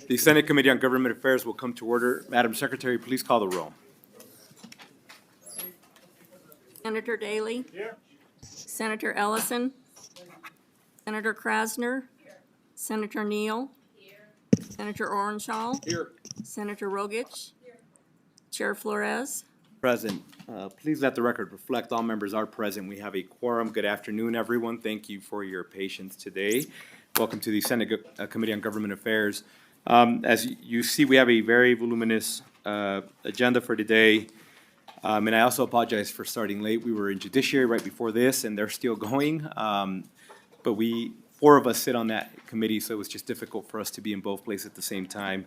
The Senate Committee on Government Affairs will come to order. Madam Secretary, please call the roll. Senator Daley. Here. Senator Ellison. Senator Krasner. Senator Neal. Here. Senator Orenshaw. Here. Senator Rogich. Chair Flores. Present. Please let the record reflect all members are present. We have a quorum. Good afternoon, everyone. Thank you for your patience today. Welcome to the Senate Committee on Government Affairs. As you see, we have a very voluminous agenda for today. And I also apologize for starting late. We were in Judiciary right before this, and they're still going. But four of us sit on that committee, so it was just difficult for us to be in both places at the same time.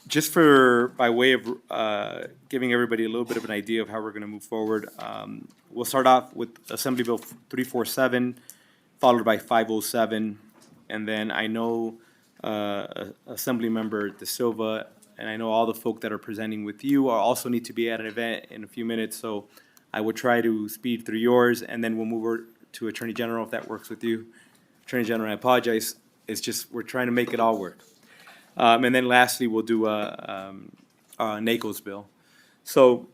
Just by way of giving everybody a little bit of an idea of how we're going to move forward, we'll start off with Assembly Bill 347, followed by 507, and then I know Assembly Member De Silva, and I know all the folk that are presenting with you also need to be at an event in a few minutes, so I will try to speed through yours, and then we'll move over to Attorney General if that works with you. Attorney General, I apologize. It's just we're trying to make it all work. And then lastly, we'll do NACO's bill. So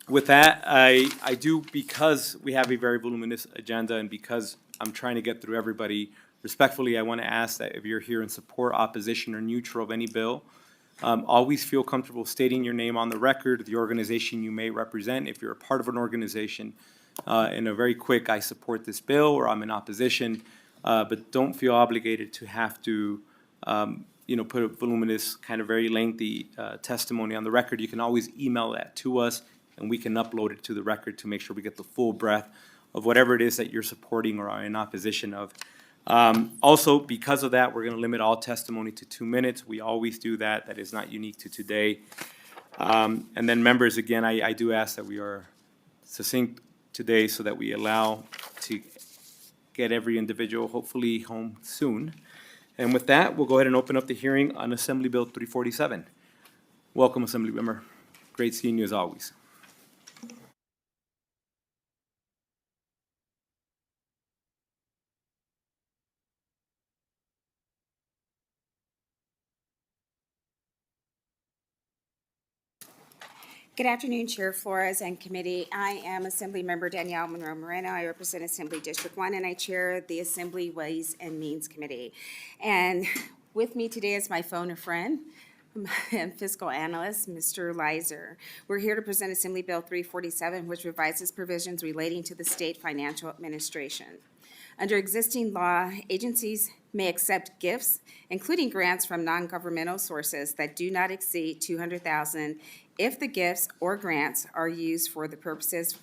with that, I do, because we have a very voluminous agenda and because I'm trying to get through everybody, respectfully, I want to ask that if you're here in support, opposition, or neutral of any bill, always feel comfortable stating your name on the record, the organization you may represent. If you're a part of an organization, in a very quick, I support this bill, or I'm in opposition, but don't feel obligated to have to put a voluminous, kind of very lengthy testimony on the record. You can always email that to us, and we can upload it to the record to make sure we get the full breadth of whatever it is that you're supporting or are in opposition of. Also, because of that, we're going to limit all testimony to 2 minutes. We always do that. That is not unique to today. And then members, again, I do ask that we are succinct today so that we allow to get every individual hopefully home soon. And with that, we'll go ahead and open up the hearing on Assembly Bill 347. Welcome, Assembly Member. Great seeing you as always. Good afternoon, Chair Flores and Committee. I am Assembly Member Danielle Monroe Moreno. I represent Assembly District 1, and I chair the Assembly Ways and Means Committee. And with me today is my phone a friend and fiscal analyst, Mr. Leiser. We're here to present Assembly Bill 347, which revises provisions relating to the state financial administration. Under existing law, agencies may accept gifts, including grants from non-governmental sources that do not exceed $200,000 if the gifts or grants are used for the purposes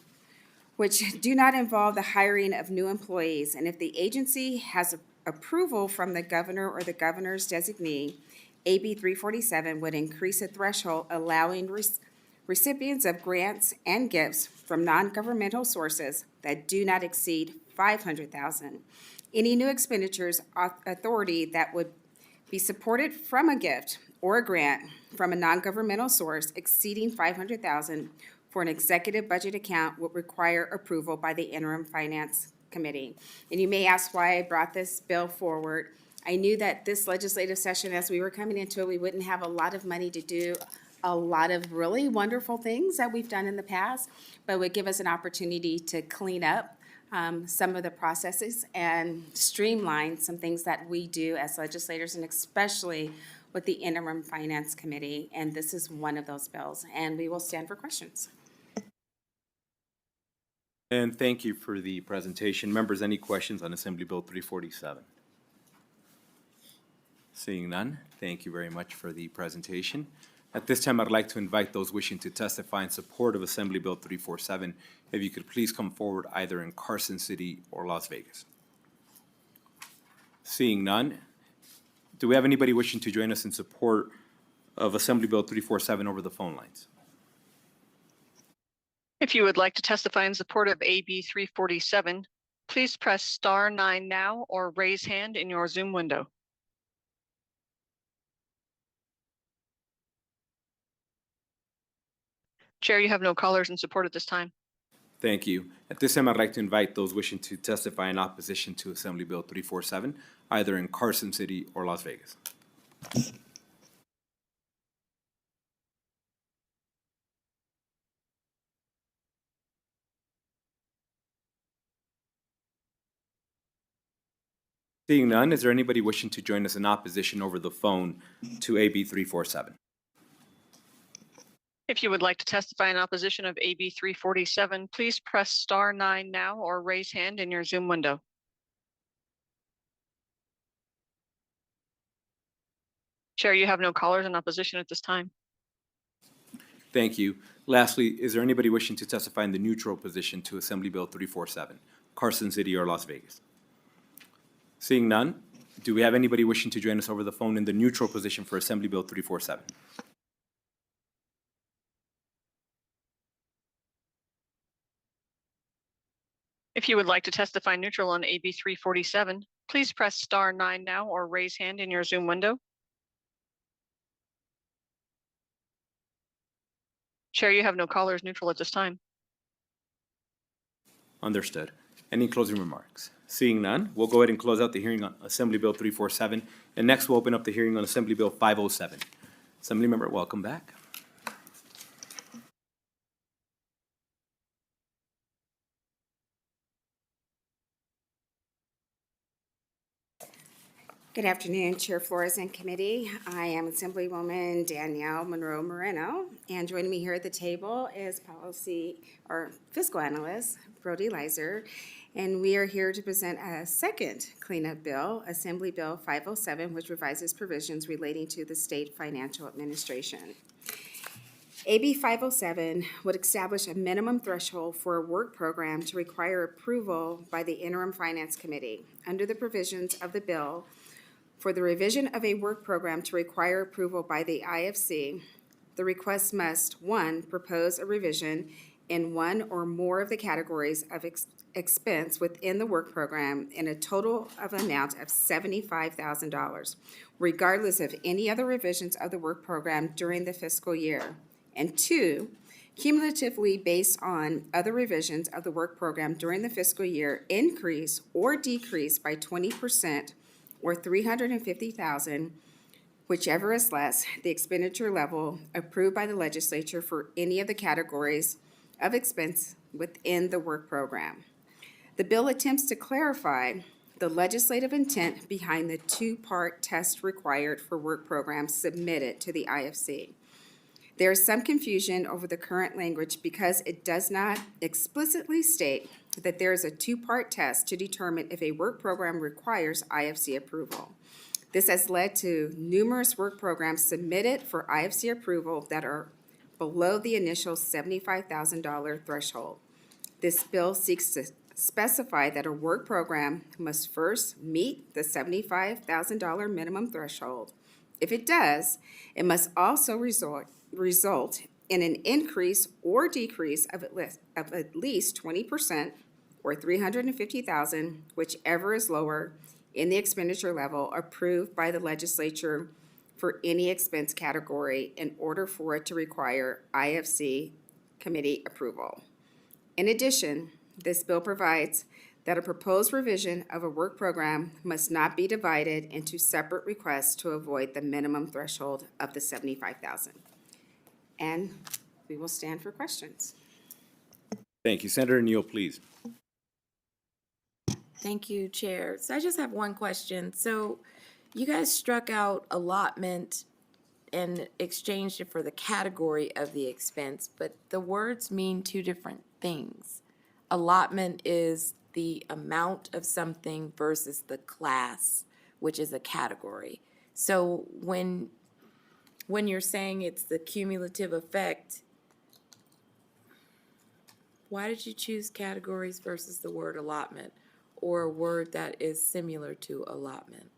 which do not involve the hiring of new employees, and if the agency has approval from the governor or the governor's designee. AB 347 would increase the threshold allowing recipients of grants and gifts from non-governmental sources that do not exceed $500,000. Any new expenditures authority that would be supported from a gift or a grant from a non-governmental source exceeding $500,000 for an executive budget account would require approval by the Interim Finance Committee. And you may ask why I brought this bill forward. I knew that this legislative session, as we were coming into it, we wouldn't have a lot of money to do a lot of really wonderful things that we've done in the past, but would give us an opportunity to clean up some of the processes and streamline some things that we do as legislators, and especially with the Interim Finance Committee. And this is one of those bills, and we will stand for questions. And thank you for the presentation. Members, any questions on Assembly Bill 347? Seeing none, thank you very much for the presentation. At this time, I'd like to invite those wishing to testify in support of Assembly Bill 347, if you could please come forward either in Carson City or Las Vegas. Seeing none, do we have anybody wishing to join us in support of Assembly Bill 347 over the phone lines? If you would like to testify in support of AB 347, please press *9 now or raise hand in your Zoom window. Chair, you have no callers in support at this time. Thank you. At this time, I'd like to invite those wishing to testify in opposition to Assembly Bill 347, either in Carson City or Las Vegas. Seeing none, is there anybody wishing to join us in opposition over the phone to AB 347? If you would like to testify in opposition of AB 347, please press star 9 now or raise hand in your Zoom window. Chair, you have no callers in opposition at this time. Thank you. Lastly, is there anybody wishing to testify in the neutral position to Assembly Bill 347, Carson City or Las Vegas? Seeing none, do we have anybody wishing to join us over the phone in the neutral position for Assembly Bill 347? If you would like to testify neutral on AB 347, please press star 9 now or raise hand in your Zoom window. Chair, you have no callers neutral at this time. Understood. Any closing remarks? Seeing none, we'll go ahead and close out the hearing on Assembly Bill 347. And next, we'll open up the hearing on Assembly Bill 507. Assembly member, welcome back. Good afternoon, Chair Flores and Committee. I am Assemblywoman Danielle Monroe Moreno, and joining me here at the table is Policy or Fiscal Analyst Brody Leiser, and we are here to present a second cleanup bill, Assembly Bill 507, which revises provisions relating to the State Financial Administration. AB 507 would establish a minimum threshold for a work program to require approval by the Interim Finance Committee. Under the provisions of the bill, for the revision of a work program to require approval by the IFC, the request must, 1, propose a revision in one or more of the categories of expense within the work program in a total of an amount of $75,000, regardless of any other revisions of the work program during the fiscal year. And 2, cumulatively based on other revisions of the work program during the fiscal year, increase or decrease by 20% or $350,000, whichever is less, the expenditure level approved by the legislature for any of the categories of expense within the work program. The bill attempts to clarify the legislative intent behind the two-part test required for work programs submitted to the IFC. There is some confusion over the current language because it does not explicitly state that there is a two-part test to determine if a work program requires IFC approval. This has led to numerous work programs submitted for IFC approval that are below the initial $75,000 threshold. This bill seeks to specify that a work program must first meet the $75,000 minimum threshold. If it does, it must also result in an increase or decrease of at least 20% or $350,000, whichever is lower, in the expenditure level approved by the legislature for any expense category in order for it to require IFC committee approval. In addition, this bill provides that a proposed revision of a work program must not be divided into separate requests to avoid the minimum threshold of the $75,000. And we will stand for questions. Thank you. Senator Neal, please. Thank you, Chair. So I just have one question. So you guys struck out allotment and exchanged it for the category of the expense, but the words mean two different things. Allotment is the amount of something versus the class, which is a category. So when you're saying it's the cumulative effect, why did you choose categories versus the word allotment, or a word that is similar to allotment?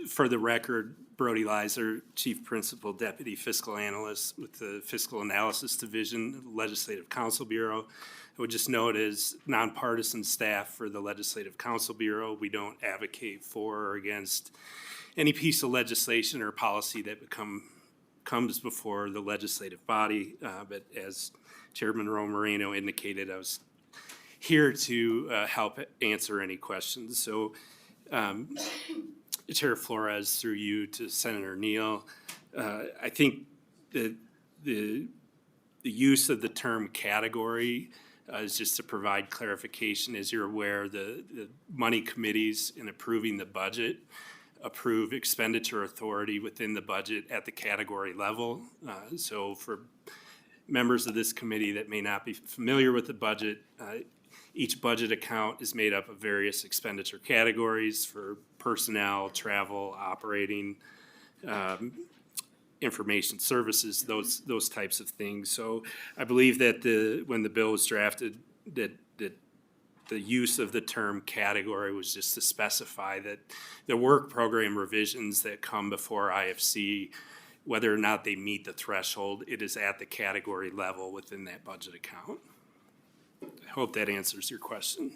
For the record, Brody Leiser, Chief Principal Deputy Fiscal Analyst with the Fiscal Analysis Division, Legislative Counsel Bureau. I would just note as nonpartisan staff for the Legislative Counsel Bureau, we don't advocate for or against any piece of legislation or policy that comes before the legislative body. But as Chairman Moreno indicated, I was here to help answer any questions. So Chair Flores, through you to Senator Neal, I think that the use of the term category is just to provide clarification. As you're aware, the money committees in approving the budget approve expenditure authority within the budget at the category level. So for members of this committee that may not be familiar with the budget, each budget account is made up of various expenditure categories for personnel, travel, operating, information services, those types of things. So I believe that when the bill was drafted, that the use of the term category was just to specify that the work program revisions that come before IFC, whether or not they meet the threshold, it is at the category level within that budget account. I hope that answers your question.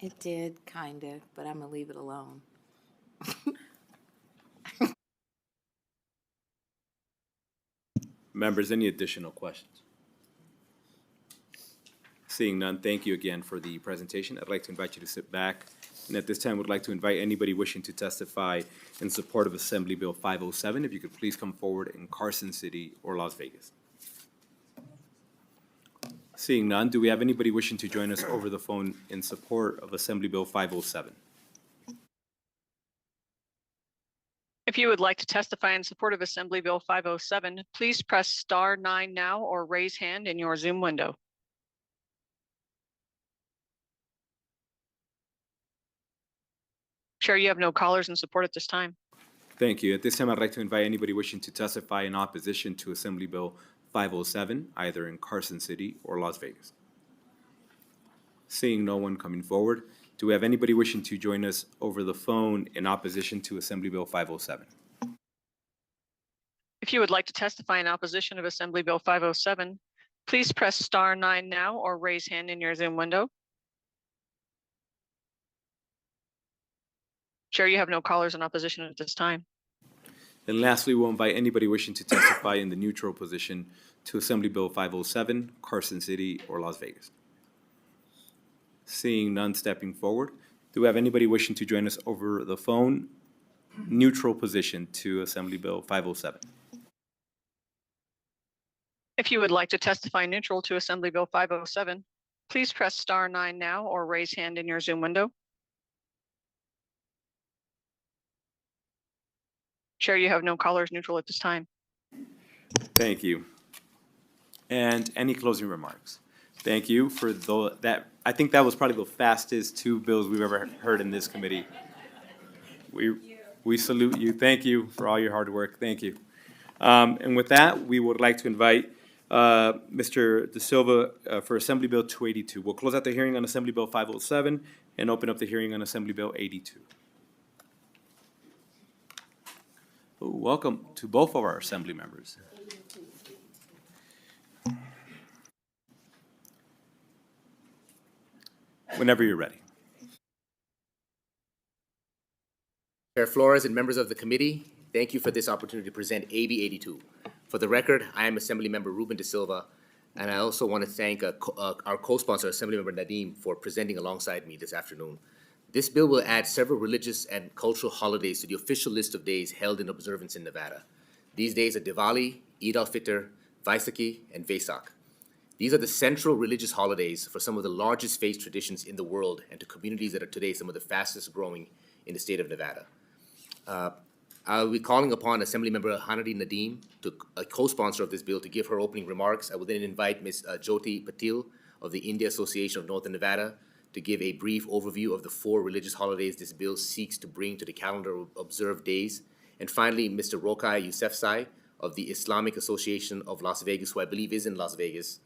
It did, kind of, but I'm gonna leave it alone. Members, any additional questions? Seeing none, thank you again for the presentation. I'd like to invite you to sit back. And at this time, would like to invite anybody wishing to testify in support of Assembly Bill 507, if you could please come forward in Carson City or Las Vegas. Seeing none, do we have anybody wishing to join us over the phone in support of Assembly Bill 507? If you would like to testify in support of Assembly Bill 507, please press *9 now or raise hand in your Zoom window. Chair, you have no callers in support at this time. Thank you. At this time, I'd like to invite anybody wishing to testify in opposition to Assembly Bill 507, either in Carson City or Las Vegas. Seeing no one coming forward, do we have anybody wishing to join us over the phone in opposition to Assembly Bill 507? If you would like to testify in opposition of Assembly Bill 507, please press *9 now or raise hand in your Zoom window. Chair, you have no callers in opposition at this time. And lastly, we'll invite anybody wishing to testify in the neutral position to Assembly Bill 507, Carson City or Las Vegas. Seeing none stepping forward, do we have anybody wishing to join us over the phone, neutral position to Assembly Bill 507? If you would like to testify neutral to Assembly Bill 507, please press *9 now or raise hand in your Zoom window. Chair, you have no callers neutral at this time. Thank you. And any closing remarks? Thank you for that. I think that was probably the fastest two bills we've ever heard in this committee. We salute you. Thank you for all your hard work. Thank you. And with that, we would like to invite Mr. De Silva for Assembly Bill 282. We'll close out the hearing on Assembly Bill 507 and open up the hearing on Assembly Bill 82. Welcome to both of our Assembly members. Whenever you're ready. Chair Flores and members of the committee, thank you for this opportunity to present AB 82. For the record, I am Assemblymember Ruben De Silva, and I also want to thank our co-sponsor, Assemblymember Nadim, for presenting alongside me this afternoon. This bill will add several religious and cultural holidays to the official list of days held in observance in Nevada. These days are Diwali, Eid al-Fitr, Vaisakhi, and Vesak. These are the central religious holidays for some of the largest faith traditions in the world and to communities that are today some of the fastest growing in the state of Nevada. I'll be calling upon Assemblymember Hanadi Nadim, a co-sponsor of this bill, to give her opening remarks. I will then invite Ms. Jyoti Patil of the India Association of Northern Nevada to give a brief overview of the 4 religious holidays this bill seeks to bring to the calendar of observed days. And finally, Mr. Rokai Yousefzai of the Islamic Association of Las Vegas, who I believe is in Las Vegas,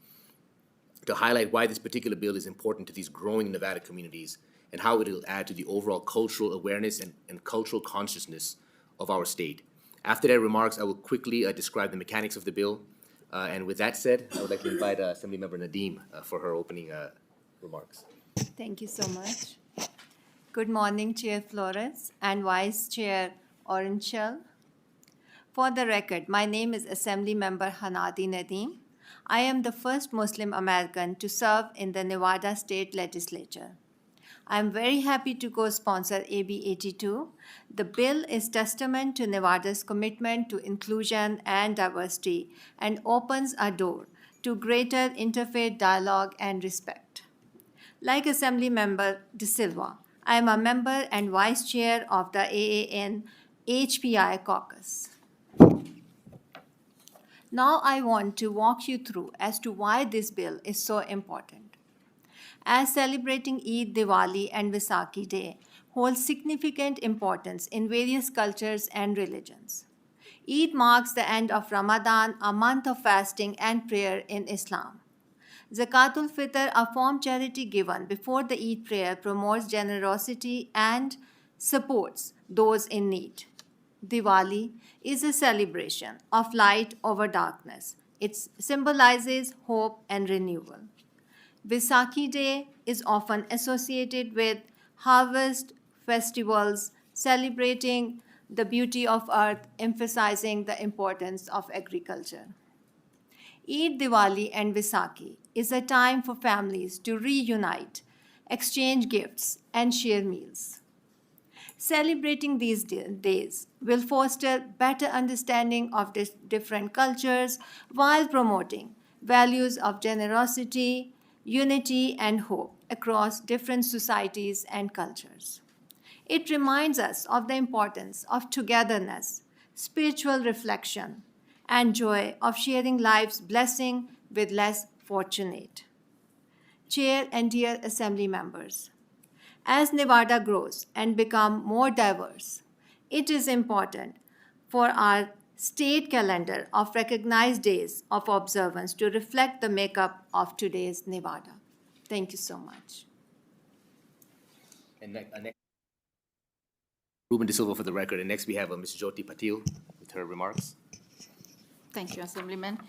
to highlight why this particular bill is important to these growing Nevada communities and how it will add to the overall cultural awareness and cultural consciousness of our state. After their remarks, I will quickly describe the mechanics of the bill. And with that said, I would like to invite Assemblymember Nadim for her opening remarks. Thank you so much. Good morning, Chair Flores and Vice Chair Orenshell. For the record, my name is Assemblymember Hanadi Nadim. I am the first Muslim American to serve in the Nevada State Legislature. I am very happy to co-sponsor AB 82. The bill is testament to Nevada's commitment to inclusion and diversity and opens a door to greater interfaith dialogue and respect. Like Assemblymember De Silva, I am a member and vice chair of the AAN HPI caucus. Now I want to walk you through as to why this bill is so important. As celebrating Eid, Diwali, and Vaisakhi Day holds significant importance in various cultures and religions. Eid marks the end of Ramadan, a month of fasting and prayer in Islam. Zakatul Fitr, a form charity given before the Eid prayer, promotes generosity and supports those in need. Diwali is a celebration of light over darkness. It symbolizes hope and renewal. Vaisakhi Day is often associated with harvest festivals celebrating the beauty of earth, emphasizing the importance of agriculture. Eid, Diwali, and Vaisakhi is a time for families to reunite, exchange gifts, and share meals. Celebrating these days will foster better understanding of different cultures while promoting values of generosity, unity, and hope across different societies and cultures. It reminds us of the importance of togetherness, spiritual reflection, and joy of sharing life's blessing with less fortunate. Chair and dear Assembly members, as Nevada grows and becomes more diverse, it is important for our state calendar of recognized days of observance to reflect the makeup of today's Nevada. Thank you so much. And next, Ruben De Silva for the record. And next we have Ms. Jyoti Patil with her remarks. Thank you, Assemblyman.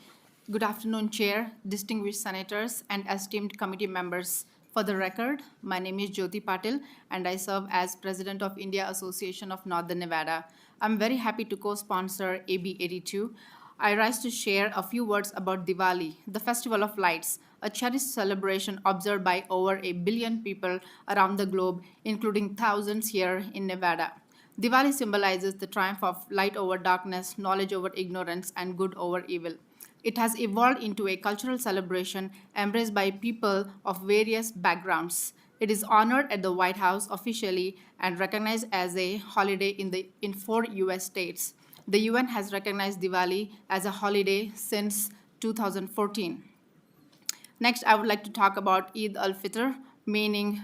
Good afternoon, Chair, distinguished senators, and esteemed committee members. For the record, my name is Jyoti Patil, and I serve as President of India Association of Northern Nevada. I'm very happy to co-sponsor AB 82. I rise to share a few words about Diwali, the Festival of Lights, a cherished celebration observed by over 1 billion people around the globe, including thousands here in Nevada. Diwali symbolizes the triumph of light over darkness, knowledge over ignorance, and good over evil. It has evolved into a cultural celebration embraced by people of various backgrounds. It is honored at the White House officially and recognized as a holiday in 4 US states. The UN has recognized Diwali as a holiday since 2014. Next, I would like to talk about Eid al-Fitr, meaning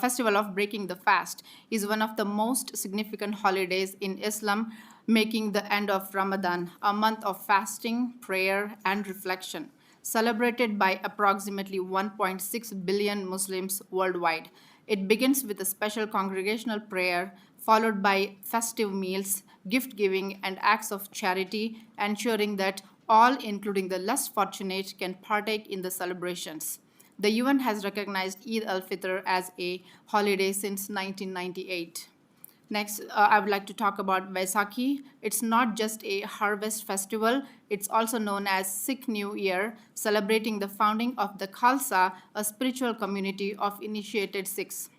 festival of breaking the fast, is one of the most significant holidays in Islam, making the end of Ramadan a month of fasting, prayer, and reflection, celebrated by approximately 1.6 billion Muslims worldwide. It begins with a special congregational prayer, followed by festive meals, gift-giving, and acts of charity, ensuring that all, including the less fortunate, can partake in the celebrations. The UN has recognized Eid al-Fitr as a holiday since 1998. Next, I would like to talk about Vaisakhi. It's not just a harvest festival, it's also known as Sikh New Year, celebrating the founding of the Khalsa, a spiritual community of initiated Sikhs.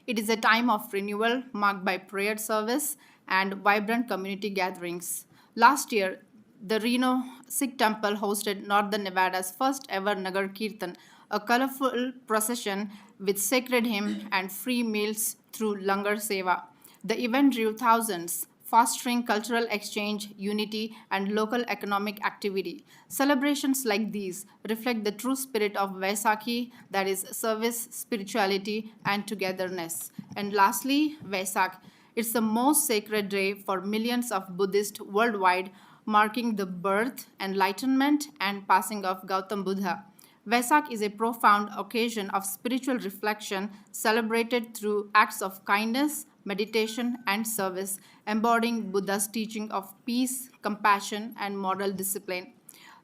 It is a time of renewal marked by prayer service and vibrant community gatherings. Last year, the Reno Sikh Temple hosted Northern Nevada's first ever Nagar Kirtan, a colorful procession with sacred hymn and free meals through Langar Seva. The event drew thousands, fostering cultural exchange, unity, and local economic activity. Celebrations like these reflect the true spirit of Vaisakhi, that is service, spirituality, and togetherness. And lastly, Vaisak. It's the most sacred day for millions of Buddhists worldwide, marking the birth, enlightenment, and passing of Gautam Buddha. Vaisak is a profound occasion of spiritual reflection celebrated through acts of kindness, meditation, and service, embodying Buddha's teaching of peace, compassion, and moral discipline.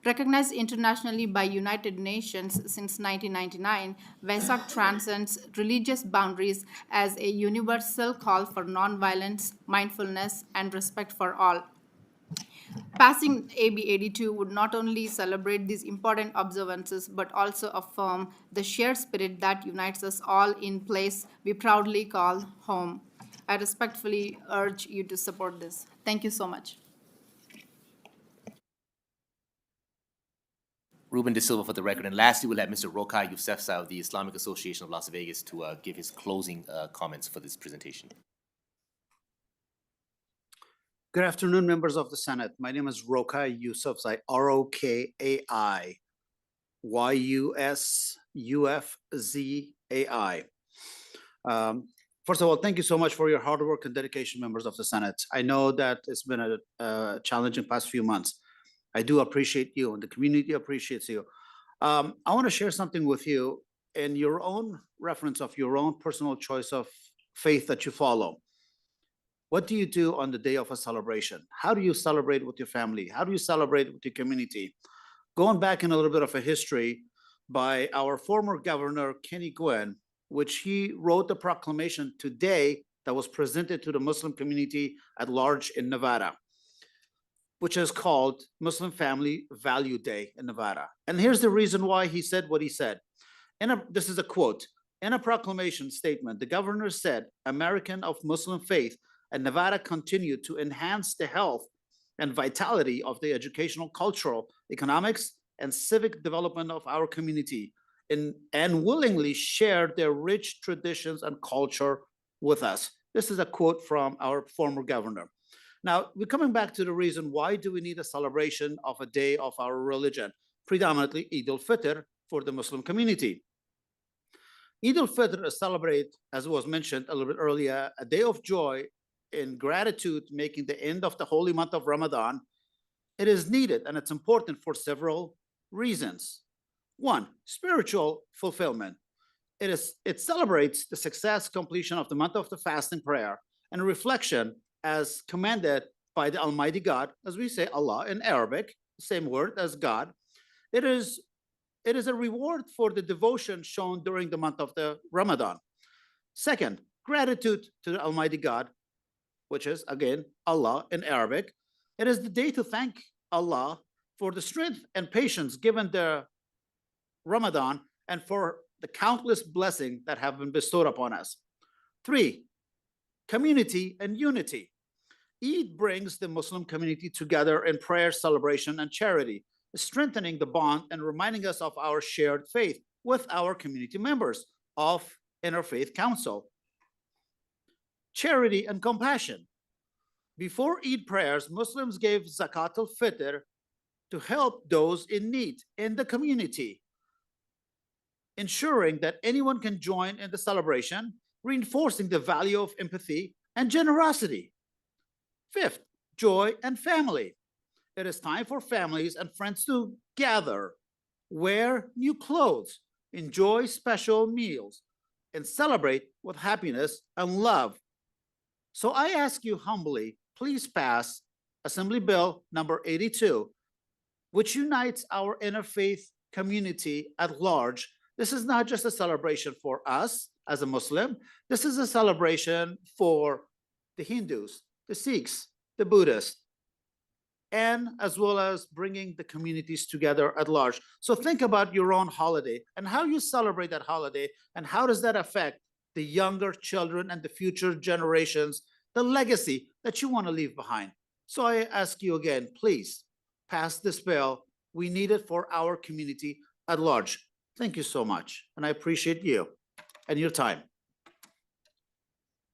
Recognized internationally by United Nations since 1999, Vaisak transcends religious boundaries as a universal call for nonviolence, mindfulness, and respect for all. Passing AB 82 would not only celebrate these important observances, but also affirm the shared spirit that unites us all in place we proudly call home. I respectfully urge you to support this. Thank you so much. Ruben De Silva for the record. And lastly, we'll have Mr. Rokai Yousefzai of the Islamic Association of Las Vegas to give his closing comments for this presentation. Good afternoon, members of the Senate. My name is Rokai Yousefzai, Rokai Yusufzai. First of all, thank you so much for your hard work and dedication, members of the Senate. I know that it's been a challenging past few months. I do appreciate you, and the community appreciates you. I want to share something with you in your own reference of your own personal choice of faith that you follow. What do you do on the day of a celebration? How do you celebrate with your family? How do you celebrate with your community? Going back in a little bit of a history by our former governor, Kenny Gwynn, which he wrote the proclamation today that was presented to the Muslim community at large in Nevada, which is called Muslim Family Value Day in Nevada. And here's the reason why he said what he said. This is a quote. In a proclamation statement, the governor said, American of Muslim faith and Nevada continued to enhance the health and vitality of the educational, cultural, economics, and civic development of our community and willingly shared their rich traditions and culture with us. This is a quote from our former governor. Now, we're coming back to the reason why do we need a celebration of a day of our religion, predominantly Eid al-Fitr for the Muslim community. Eid al-Fitr is celebrated, as was mentioned a little bit earlier, a day of joy in gratitude, making the end of the holy month of Ramadan. It is needed and it's important for several reasons. One, spiritual fulfillment. It celebrates the success completion of the month of the fasting prayer and reflection as commanded by the Almighty God, as we say Allah in Arabic, same word as God. It is a reward for the devotion shown during the month of the Ramadan. Second, gratitude to the Almighty God, which is again Allah in Arabic. It is the day to thank Allah for the strength and patience given the Ramadan and for the countless blessings that have been bestowed upon us. Three, community and unity. Eid brings the Muslim community together in prayer, celebration, and charity, strengthening the bond and reminding us of our shared faith with our community members of Interfaith Council. Charity and compassion. Before Eid prayers, Muslims gave Zakat al-Fitr to help those in need in the community, ensuring that anyone can join in the celebration, reinforcing the value of empathy and generosity. Fifth, joy and family. It is time for families and friends to gather, wear new clothes, enjoy special meals, and celebrate with happiness and love. So I ask you humbly, please pass Assembly Bill number 82, which unites our interfaith community at large. This is not just a celebration for us as a Muslim. This is a celebration for the Hindus, the Sikhs, the Buddhists, and as well as bringing the communities together at large. So think about your own holiday and how you celebrate that holiday and how does that affect the younger children and the future generations, the legacy that you want to leave behind. So I ask you again, please pass this bill. We need it for our community at large. Thank you so much. And I appreciate you and your time.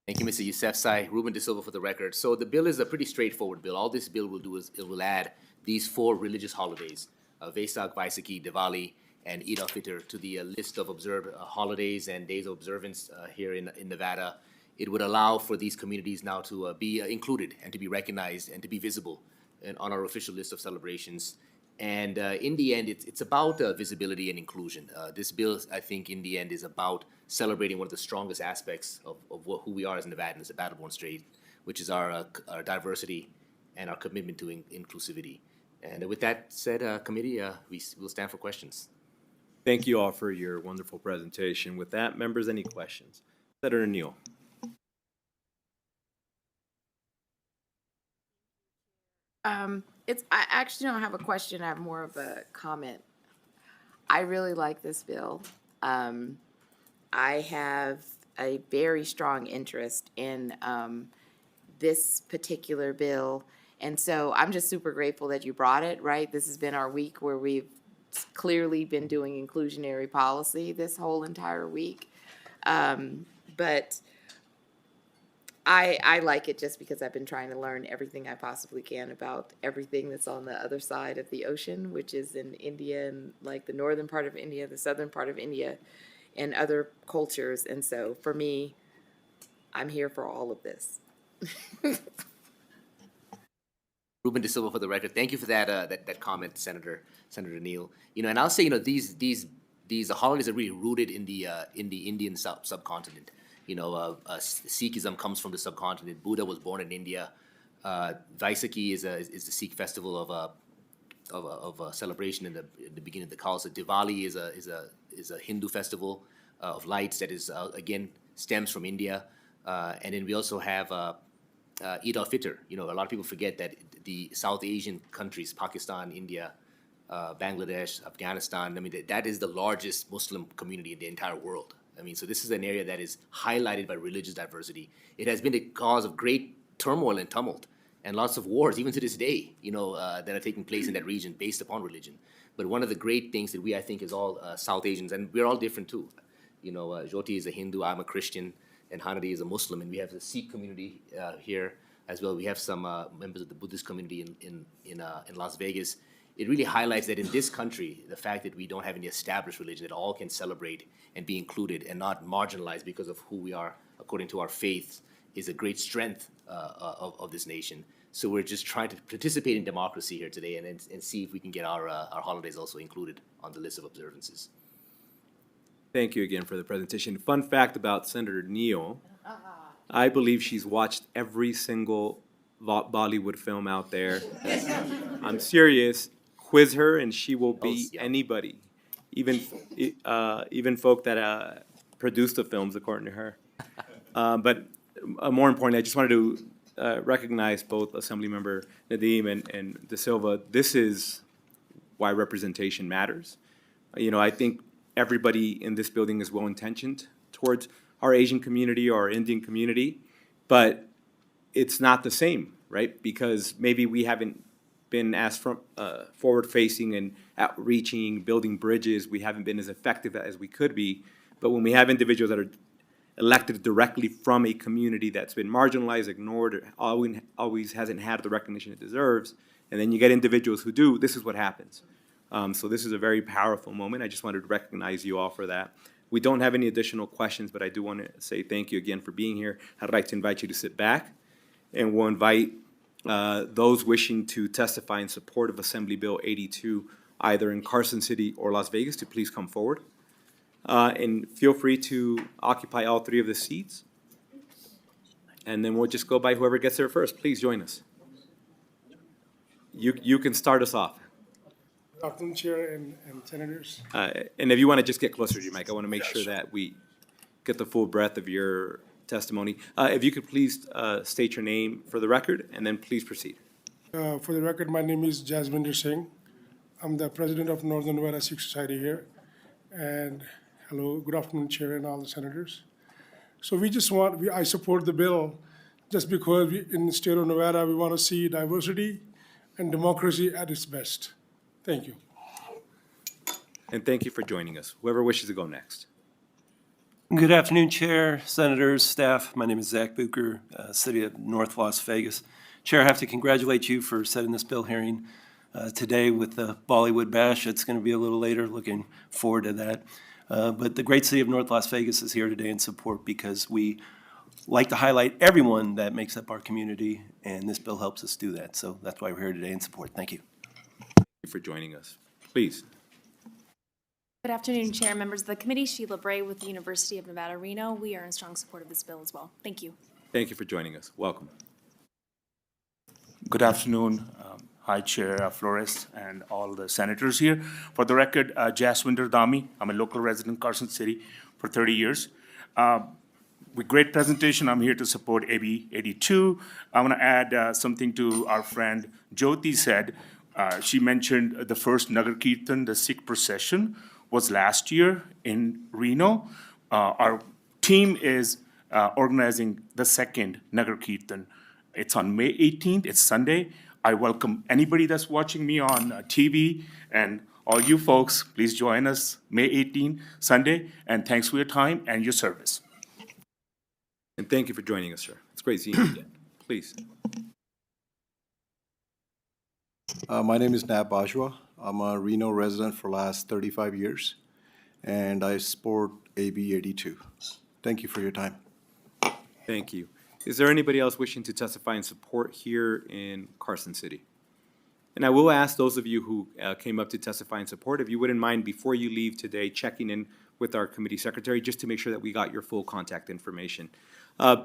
Thank you, Mr. Yousefzai. Ruben De Silva for the record. So the bill is a pretty straightforward bill. All this bill will do is it will add these 4 religious holidays, Vesak, Vaisakhi, Diwali, and Eid al-Fitr to the list of observed holidays and days of observance here in Nevada. It would allow for these communities now to be included and to be recognized and to be visible on our official list of celebrations. And in the end, it's about visibility and inclusion. This bill, I think, in the end, is about celebrating one of the strongest aspects of who we are as Nevadans, the Battleborn Strait, which is our diversity and our commitment to inclusivity. And with that said, committee, we will stand for questions. Thank you all for your wonderful presentation. With that, members, any questions? Senator Neal. I actually don't have a question, I have more of a comment. I really like this bill. I have a very strong interest in, this particular bill. And so I'm just super grateful that you brought it, right? This has been our week where we've clearly been doing inclusionary policy this whole entire week. But I like it just because I've been trying to learn everything I possibly can about everything that's on the other side of the ocean, which is in India and like the northern part of India, the southern part of India, and other cultures. And so for me, I'm here for all of this. Ruben De Silva for the record. Thank you for that comment, Senator Neal. And I'll say, these holidays are really rooted in the Indian subcontinent. Sikhism comes from the subcontinent. Buddha was born in India. Vaisakhi is the Sikh festival of a celebration in the beginning of the Khalsa. Diwali is a Hindu festival of lights that is again stems from India. And then we also have Eid al-Fitr. A lot of people forget that the South Asian countries, Pakistan, India, Bangladesh, Afghanistan, that is the largest Muslim community in the entire world. So this is an area that is highlighted by religious diversity. It has been a cause of great turmoil and tumult and lots of wars, even to this day, that are taking place in that region based upon religion. But one of the great things that I think, is all South Asians, and we're all different too. Jyoti is a Hindu, I'm a Christian, and Hanadi is a Muslim, and we have the Sikh community here as well. We have some members of the Buddhist community in Las Vegas. It really highlights that in this country, the fact that we don't have any established religion, that all can celebrate and be included and not marginalized because of who we are according to our faith, is a great strength of this nation. So we're just trying to participate in democracy here today and see if we can get our holidays also included on the list of observances. Thank you again for the presentation. Fun fact about Senator Neal, I believe she's watched every single Bollywood film out there. I'm serious. Quiz her and she will beat anybody, even folk that produce the films, according to her. But more importantly, I just wanted to recognize both Assemblymember Nadeem and De Silva. This is why representation matters. I think everybody in this building is well-intentioned towards our Asian community or our Indian community, but it's not the same, right? Because maybe we haven't been as forward-facing and outreaching, building bridges. We haven't been as effective as we could be. But when we have individuals that are elected directly from a community that's been marginalized, ignored, or always hasn't had the recognition it deserves, and then you get individuals who do, this is what happens. So this is a very powerful moment. I just wanted to recognize you all for that. We don't have any additional questions, but I do want to say thank you again for being here. I'd like to invite you to sit back, and we'll invite those wishing to testify in support of Assembly Bill 82, either in Carson City or Las Vegas, to please come forward. And feel free to occupy all three of the seats. And then we'll just go by whoever gets there first. Please join us. You can start us off. Good afternoon, Chair and Senators. And if you want to just get closer to your mic, I want to make sure that we get the full breadth of your testimony. If you could please state your name for the record, and then please proceed. For the record, my name is Jasminder Singh. I'm the president of Northern Nevada Sikh Society here. And hello, good afternoon, Chair and all the senators. So I support the bill just because in the state of Nevada, we want to see diversity and democracy at its best. Thank you. And thank you for joining us. Whoever wishes to go next. Good afternoon, Chair, Senators, staff. My name is Zach Bucher, City of North Las Vegas. Chair, I have to congratulate you for setting this bill hearing today with the Bollywood Bash. It's going to be a little later. Looking forward to that. But the great City of North Las Vegas is here today in support because we like to highlight everyone that makes up our community, and this bill helps us do that. So that's why we're here today in support. Thank you. Thank you for joining us. Please. Good afternoon, Chair, members of the committee. Sheila Bray with the University of Nevada, Reno. We are in strong support of this bill as well. Thank you. Thank you for joining us. Welcome. Good afternoon. Hi, Chair Flores and all the senators here. For the record, Jaswinder Dami. I'm a local resident, Carson City, for 30 years. with great presentation. I'm here to support AB 82. I want to add something to our friend Jyoti said. She mentioned the first Nagar Kirtan, the Sikh procession, was last year in Reno. Our team is organizing the second Nagar Kirtan. It's on May 18th, it's Sunday. I welcome anybody that's watching me on TV, and all you folks, please join us May 18th, Sunday, and thanks for your time and your service. And thank you for joining us, sir. It's great seeing you again. Please. My name is Nab Bajwa. I'm a Reno resident for the last 35 years, and I support AB 82. Thank you for your time. Thank you. Is there anybody else wishing to testify in support here in Carson City? And I will ask those of you who came up to testify in support, if you wouldn't mind, before you leave today, checking in with our committee secretary, just to make sure that we got your full contact information.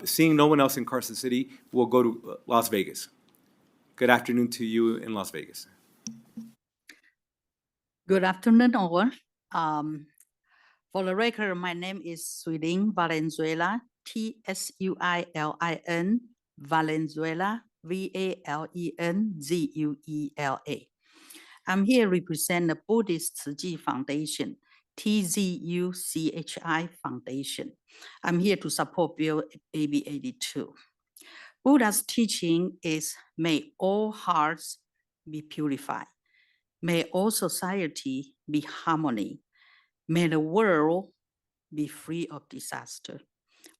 Seeing no one else in Carson City, we'll go to Las Vegas. Good afternoon to you in Las Vegas. Good afternoon, all. For the record, my name is Suilin Valenzuela, Tsuilin, Valenzuela, Valenzuela. I'm here to represent the Buddhist Tzu Chi Foundation, TZUCHI Foundation. I'm here to support Bill AB 82. Buddha's teaching is, may all hearts be purified. May all society be harmony. May the world be free of disaster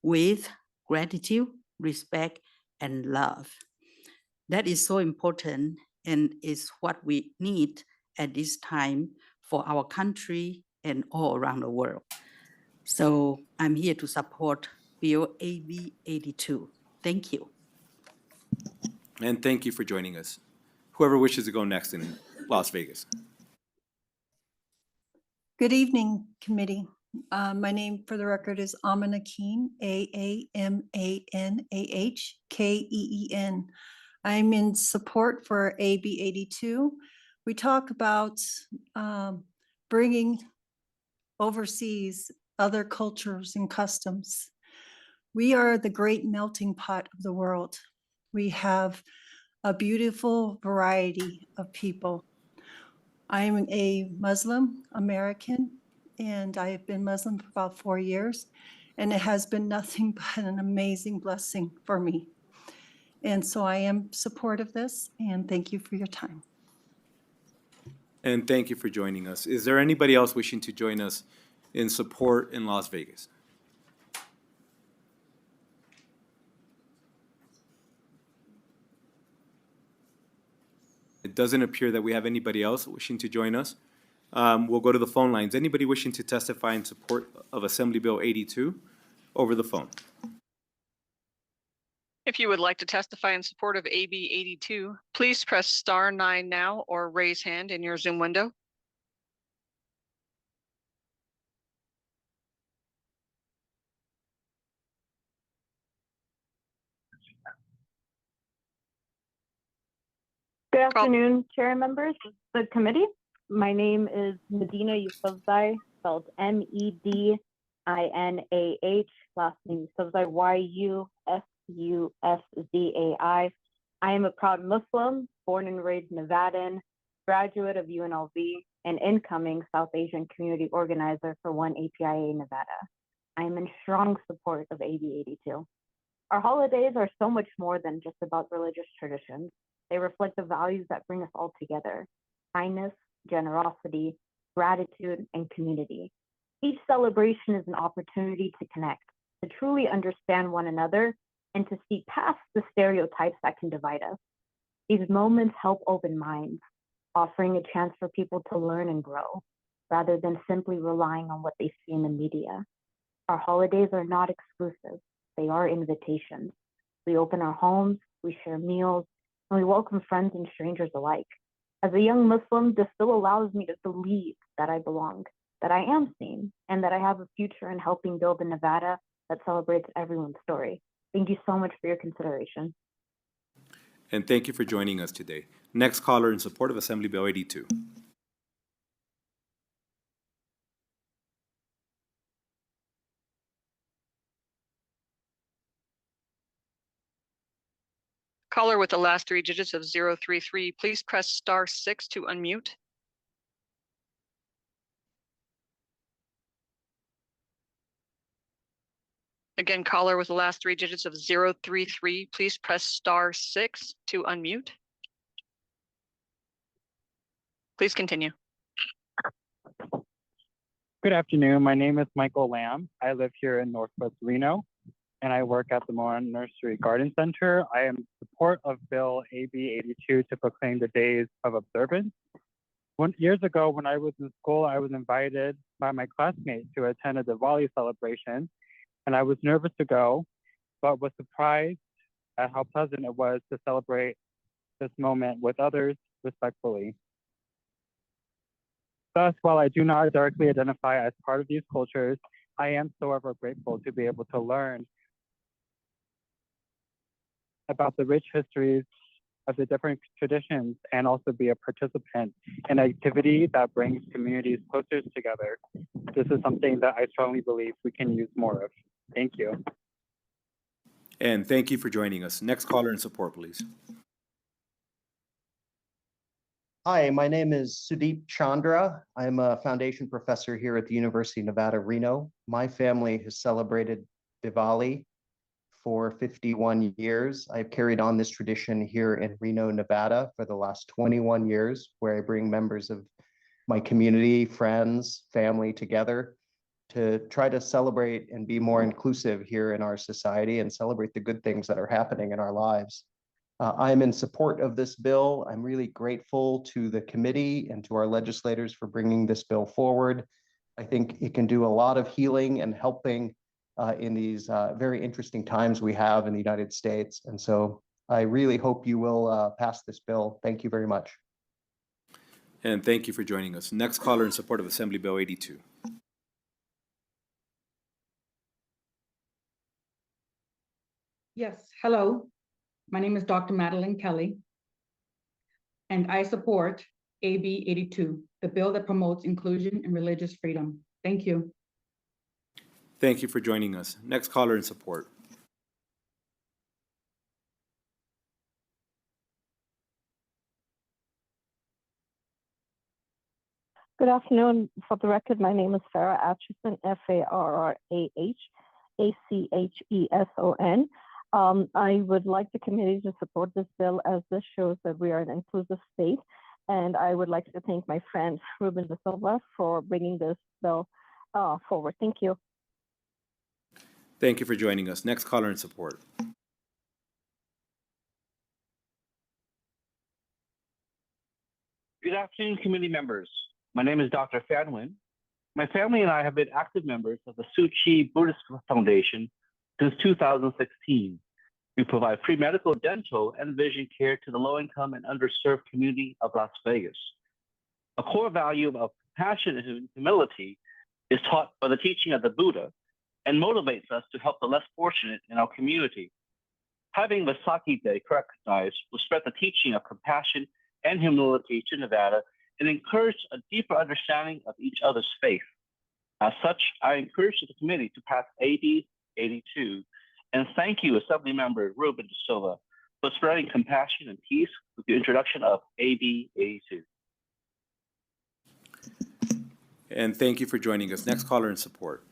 with gratitude, respect, and love. That is so important and is what we need at this time for our country and all around the world. So I'm here to support Bill AB 82. Thank you. And thank you for joining us. Whoever wishes to go next in Las Vegas. Good evening, committee. My name for the record is Amana Keen, Aamanahkeen. I'm in support for AB 82. We talk about bringing overseas other cultures and customs. We are the great melting pot of the world. We have a beautiful variety of people. I am a Muslim American, and I have been Muslim for about 4 years, and it has been nothing but an amazing blessing for me. And so I am supportive of this, and thank you for your time. And thank you for joining us. Is there anybody else wishing to join us in support in Las Vegas? It doesn't appear that we have anybody else wishing to join us. We'll go to the phone lines. Anybody wishing to testify in support of Assembly Bill 82 over the phone? If you would like to testify in support of AB 82, please press *9 now or raise hand in your Zoom window. Good afternoon, Chair and members of the committee. My name is Medina Yusufzai, spelled Medinah, last name Yusufzai, Yusufzai. I am a proud Muslim, born and raised Nevadan, graduate of UNLV, and incoming South Asian community organizer for One APIA Nevada. I am in strong support of AB 82. Our holidays are so much more than just about religious traditions. They reflect the values that bring us all together: kindness, generosity, gratitude, and community. Each celebration is an opportunity to connect, to truly understand one another, and to see past the stereotypes that can divide us. These moments help open minds, offering a chance for people to learn and grow, rather than simply relying on what they see in the media. Our holidays are not exclusive. They are invitations. We open our homes, we share meals, and we welcome friends and strangers alike. As a young Muslim, this still allows me to believe that I belong, that I am seen, and that I have a future in helping build a Nevada that celebrates everyone's story. Thank you so much for your consideration. And thank you for joining us today. Next caller in support of Assembly Bill 82. Caller with the last three digits of 033, please press *6 to unmute. Again, caller with the last three digits of 033, please press *6 to unmute. Please continue. Good afternoon. My name is Michael Lamb. I live here in Northwest Reno, and I work at the Moran Nursery Garden Center. I am in support of Bill AB 82 to proclaim the days of observance. Years ago, when I was in school, I was invited by my classmates to attend a Diwali celebration, and I was nervous to go, but was surprised at how pleasant it was to celebrate this moment with others respectfully. Thus, while I do not directly identify as part of these cultures, I am so ever grateful to be able to learn about the rich histories of the different traditions and also be a participant in an activity that brings communities closer together. This is something that I strongly believe we can use more of. Thank you. And thank you for joining us. Next caller in support, please. Hi, my name is Sudeep Chandra. I'm a foundation professor here at the University of Nevada, Reno. My family has celebrated Diwali for 51 years. I've carried on this tradition here in Reno, Nevada for the last 21 years, where I bring members of my community, friends, family together to try to celebrate and be more inclusive here in our society and celebrate the good things that are happening in our lives. I'm in support of this bill. I'm really grateful to the committee and to our legislators for bringing this bill forward. I think it can do a lot of healing and helping in these very interesting times we have in the United States. And so I really hope you will pass this bill. Thank you very much. And thank you for joining us. Next caller in support of Assembly Bill 82. Yes, hello. My name is Dr. Madeline Kelly, and I support AB 82, the bill that promotes inclusion and religious freedom. Thank you. Thank you for joining us. Next caller in support. Good afternoon. For the record, my name is Farah Atchison, Farrahachison. I would like the committee to support this bill as this shows that we are an inclusive state. And I would like to thank my friend Ruben De Silva for bringing this bill forward. Thank you. Thank you for joining us. Next caller in support. Good afternoon, committee members. My name is Dr. Fanwin. My family and I have been active members of the Tzu Chi Buddhist Foundation since 2016. We provide free medical, dental, and vision care to the low-income and underserved community of Las Vegas. A core value of compassion and humility is taught by the teaching of the Buddha and motivates us to help the less fortunate in our community. Having Vaisakhi Day recognized will spread the teaching of compassion and humility to Nevada and encourage a deeper understanding of each other's faith. As such, I encourage the committee to pass AB 82 and thank you, Assemblymember Ruben De Silva, for spreading compassion and peace with the introduction of AB 82. And thank you for joining us. Next caller in support.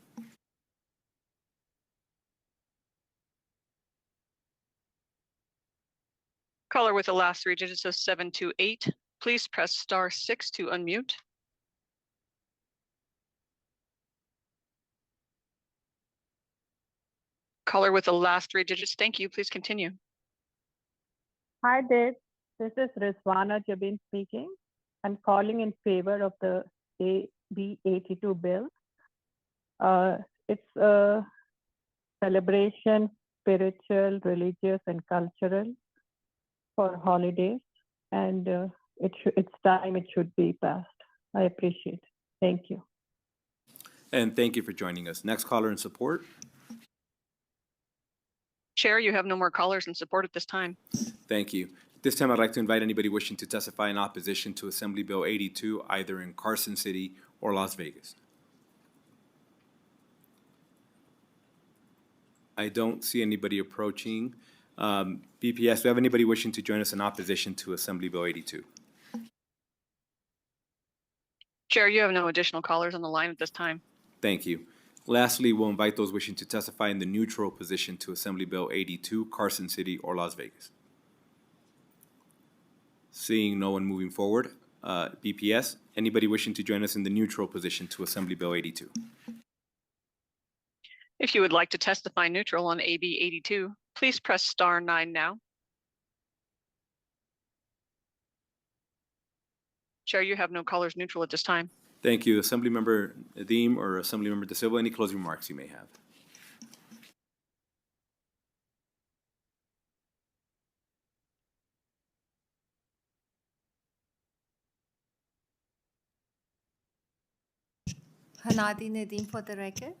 Caller with the last three digits of 728, please press *6 to unmute. Caller with the last three digits, thank you. Please continue. Hi, Dave. This is Rizwana Jabin speaking. I'm calling in favor of the AB 82 bill. It's a celebration, spiritual, religious, and cultural for holidays, and it's time it should be passed. I appreciate it. Thank you. And thank you for joining us. Next caller in support. Chair, you have no more callers in support at this time. Thank you. This time I'd like to invite anybody wishing to testify in opposition to Assembly Bill 82, either in Carson City or Las Vegas. I don't see anybody approaching. BPS, do we have anybody wishing to join us in opposition to Assembly Bill 82? Chair, you have no additional callers on the line at this time. Thank you. Lastly, we'll invite those wishing to testify in the neutral position to Assembly Bill 82, Carson City or Las Vegas. Seeing no one moving forward, BPS, anybody wishing to join us in the neutral position to Assembly Bill 82? If you would like to testify neutral on AB 82, please press star 9 now. Chair, you have no callers neutral at this time. Thank you. Assemblymember Nadeem or Assemblymember De Silva, any closing remarks you may have? Hanadi Nadeem for the record.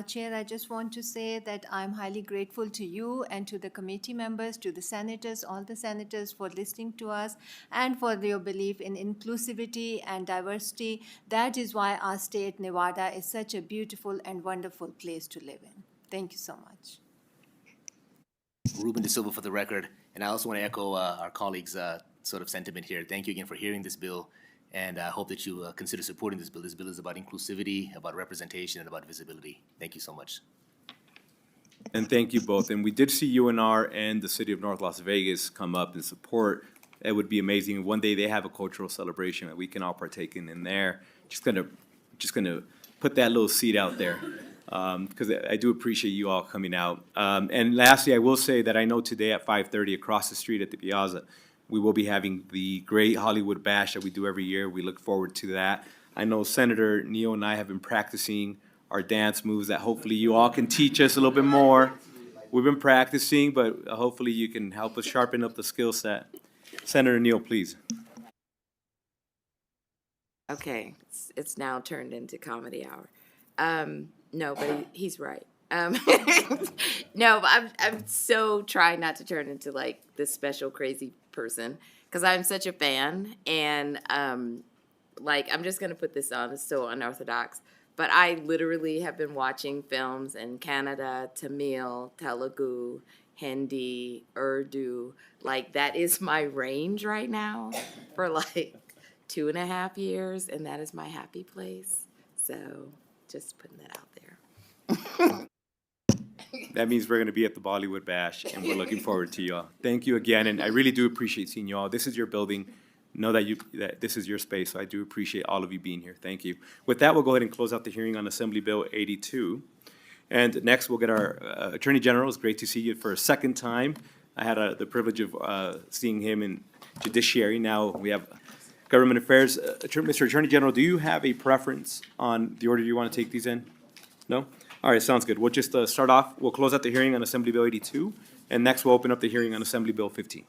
Chair, I just want to say that I'm highly grateful to you and to the committee members, to the senators, all the senators for listening to us and for your belief in inclusivity and diversity. That is why our state, Nevada, is such a beautiful and wonderful place to live in. Thank you so much. Ruben De Silva for the record, and I also want to echo our colleagues' sort of sentiment here. Thank you again for hearing this bill, and I hope that you consider supporting this bill. This bill is about inclusivity, about representation, and about visibility. Thank you so much. And thank you both. And we did see UNR and the city of North Las Vegas come up and support. It would be amazing. One day they have a cultural celebration that we can all partake in there. Just gonna put that little seed out there. Because I do appreciate you all coming out. And lastly, I will say that I know today at 5:30 across the street at the Piazza, we will be having the great Hollywood Bash that we do every year. We look forward to that. I know Senator Neal and I have been practicing our dance moves that hopefully you all can teach us a little bit more. We've been practicing, but hopefully you can help us sharpen up the skill set. Senator Neal, please. Okay, it's now turned into comedy hour. No, but he's right. No, but I'm so trying not to turn into like this special crazy person because I'm such a fan, and like I'm just gonna put this on. It's so unorthodox, but I literally have been watching films in Canada, Tamil, Telugu, Hindi, Urdu. Like that is my range right now for like 2.5 years, and that is my happy place. So just putting that out there. That means we're going to be at the Bollywood Bash, and we're looking forward to y'all. Thank you again, and I really do appreciate seeing y'all. This is your building. Know that this is your space, so I do appreciate all of you being here. Thank you. With that, we'll go ahead and close out the hearing on Assembly Bill 82. And next, we'll get our Attorney General. It's great to see you for a second time. I had the privilege of seeing him in Judiciary. Now we have Government Affairs. Mr. Attorney General, do you have a preference on the order you want to take these in? No? All right, sounds good. We'll just start off. We'll close out the hearing on Assembly Bill 82, and next we'll open up the hearing on Assembly Bill 15.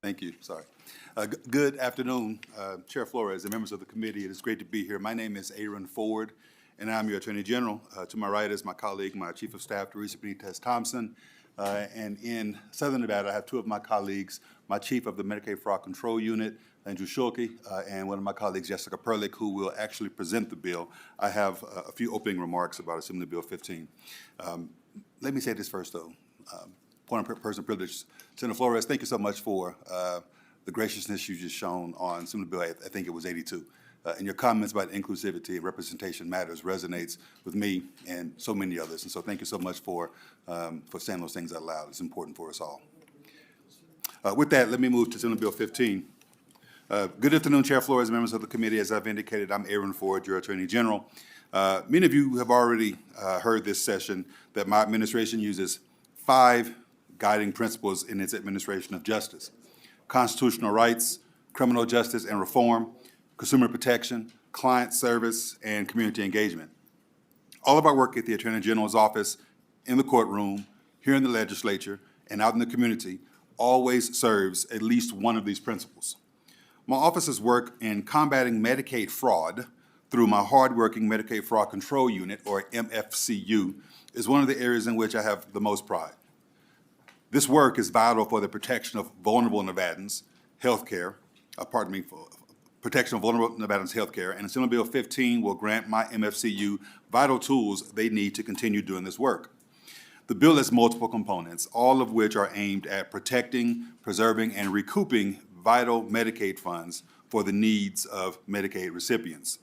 Thank you. Sorry. Good afternoon, Chair Flores and members of the committee. It is great to be here. My name is Aaron Ford, and I'm your Attorney General. To my right is my colleague, my Chief of Staff, Teresa Benitez Thompson. And in Southern Nevada, I have two of my colleagues, my Chief of the Medicaid Fraud Control Unit, Andrew Schulke, and one of my colleagues, Jessica Perlick, who will actually present the bill. I have a few opening remarks about Assembly Bill 15. Let me say this first, though. Point of personal privilege. Senator Flores, thank you so much for the graciousness you just shown on Assembly Bill, I think it was 82. And your comments about inclusivity and representation matters resonates with me and so many others. And so thank you so much for saying those things out loud. It's important for us all. With that, let me move to Assembly Bill 15. Good afternoon, Chair Flores, members of the committee. As I've indicated, I'm Aaron Ford, your Attorney General. Many of you have already heard this session that my administration uses 5 guiding principles in its administration of justice: constitutional rights, criminal justice and reform, consumer protection, client service, and community engagement. All of our work at the Attorney General's office, in the courtroom, here in the legislature, and out in the community always serves at least one of these principles. My office's work in combating Medicaid fraud through my hardworking Medicaid Fraud Control Unit, or MFCU, is one of the areas in which I have the most pride. This work is vital for the protection of vulnerable Nevadans' healthcare, for protection of vulnerable Nevadans' healthcare, and Assembly Bill 15 will grant my MFCU vital tools they need to continue doing this work. The bill has multiple components, all of which are aimed at protecting, preserving, and recouping vital Medicaid funds for the needs of Medicaid recipients.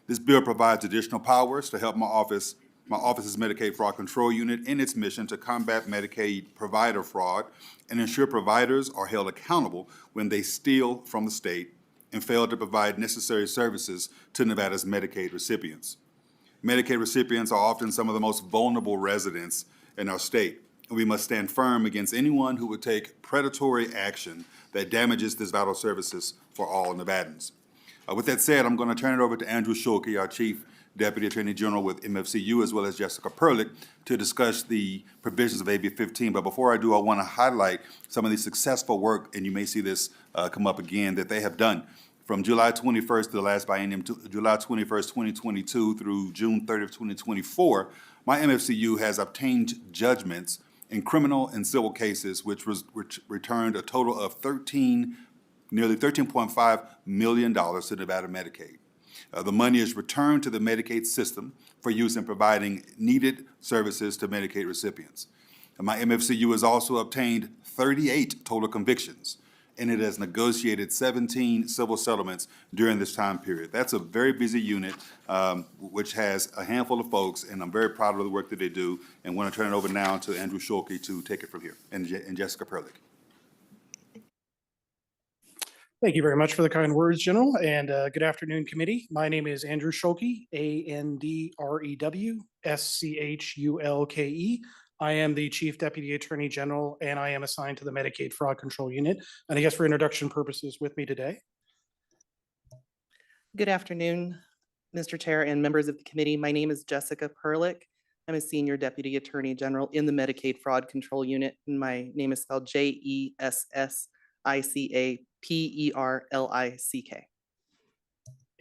This bill provides additional powers to help my office's Medicaid Fraud Control Unit in its mission to combat Medicaid provider fraud and ensure providers are held accountable when they steal from the state and fail to provide necessary services to Nevada's Medicaid recipients. Medicaid recipients are often some of the most vulnerable residents in our state, and we must stand firm against anyone who would take predatory action that damages these vital services for all Nevadans. With that said, I'm going to turn it over to Andrew Schulke, our Chief Deputy Attorney General with MFCU, as well as Jessica Perlich, to discuss the provisions of AB 15. But before I do, I want to highlight some of the successful work, and you may see this come up again, that they have done. From July 21st to the last biennium, July 21st, 2022 through June 30th, 2024, my MFCU has obtained judgments in criminal and civil cases which returned a total of nearly $13.5 million to Nevada Medicaid. The money is returned to the Medicaid system for use in providing needed services to Medicaid recipients. And my MFCU has also obtained 38 total convictions, and it has negotiated 17 civil settlements during this time period. That's a very busy unit, which has a handful of folks, and I'm very proud of the work that they do, and want to turn it over now to Andrew Schulke to take it from here, and Jessica Perlich. Thank you very much for the kind words, General, and good afternoon, committee. My name is Andrew Schulke, ANDREW-SCHULKE. I am the Chief Deputy Attorney General, and I am assigned to the Medicaid Fraud Control Unit. And I guess for introduction purposes with me today. Good afternoon, Mr. Chair and members of the committee. My name is Jessica Perlich. I'm a Senior Deputy Attorney General in the Medicaid Fraud Control Unit, and my name is spelled JESSICAPERLICK.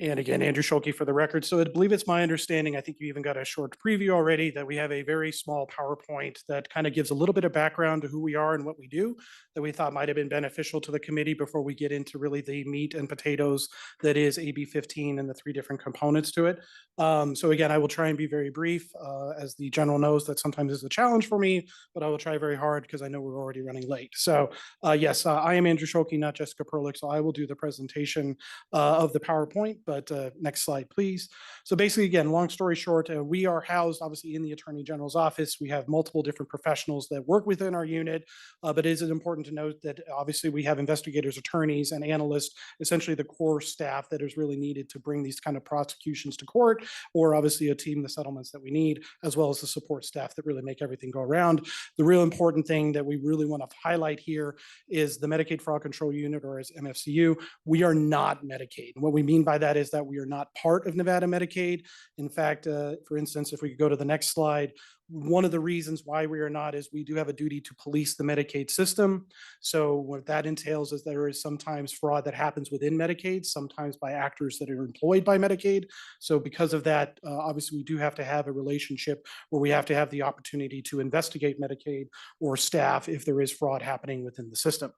And again, Andrew Schulke for the record. So I believe it's my understanding, I think you even got a short preview already, that we have a very small PowerPoint that kind of gives a little bit of background to who we are and what we do that we thought might have been beneficial to the committee before we get into really the meat and potatoes that is AB 15 and the three different components to it. So again, I will try and be very brief. As the general knows, that sometimes is a challenge for me, but I will try very hard because I know we're already running late. So yes, I am Andrew Schulke, not Jessica Perlich, so I will do the presentation of the PowerPoint. But next slide, please. So basically, again, long story short, we are housed obviously in the Attorney General's office. We have multiple different professionals that work within our unit, but it is important to note that obviously we have investigators, attorneys, and analysts, essentially the core staff that is really needed to bring these kind of prosecutions to court, or obviously a team, the settlements that we need, as well as the support staff that really make everything go around. The real important thing that we really want to highlight here is the Medicaid Fraud Control Unit, or as MFCU, we are not Medicaid. And what we mean by that is that we are not part of Nevada Medicaid. In fact, for instance, if we could go to the next slide, one of the reasons why we are not is we do have a duty to police the Medicaid system. So what that entails is there is sometimes fraud that happens within Medicaid, sometimes by actors that are employed by Medicaid. So because of that, obviously we do have to have a relationship where we have to have the opportunity to investigate Medicaid or staff if there is fraud happening within the system.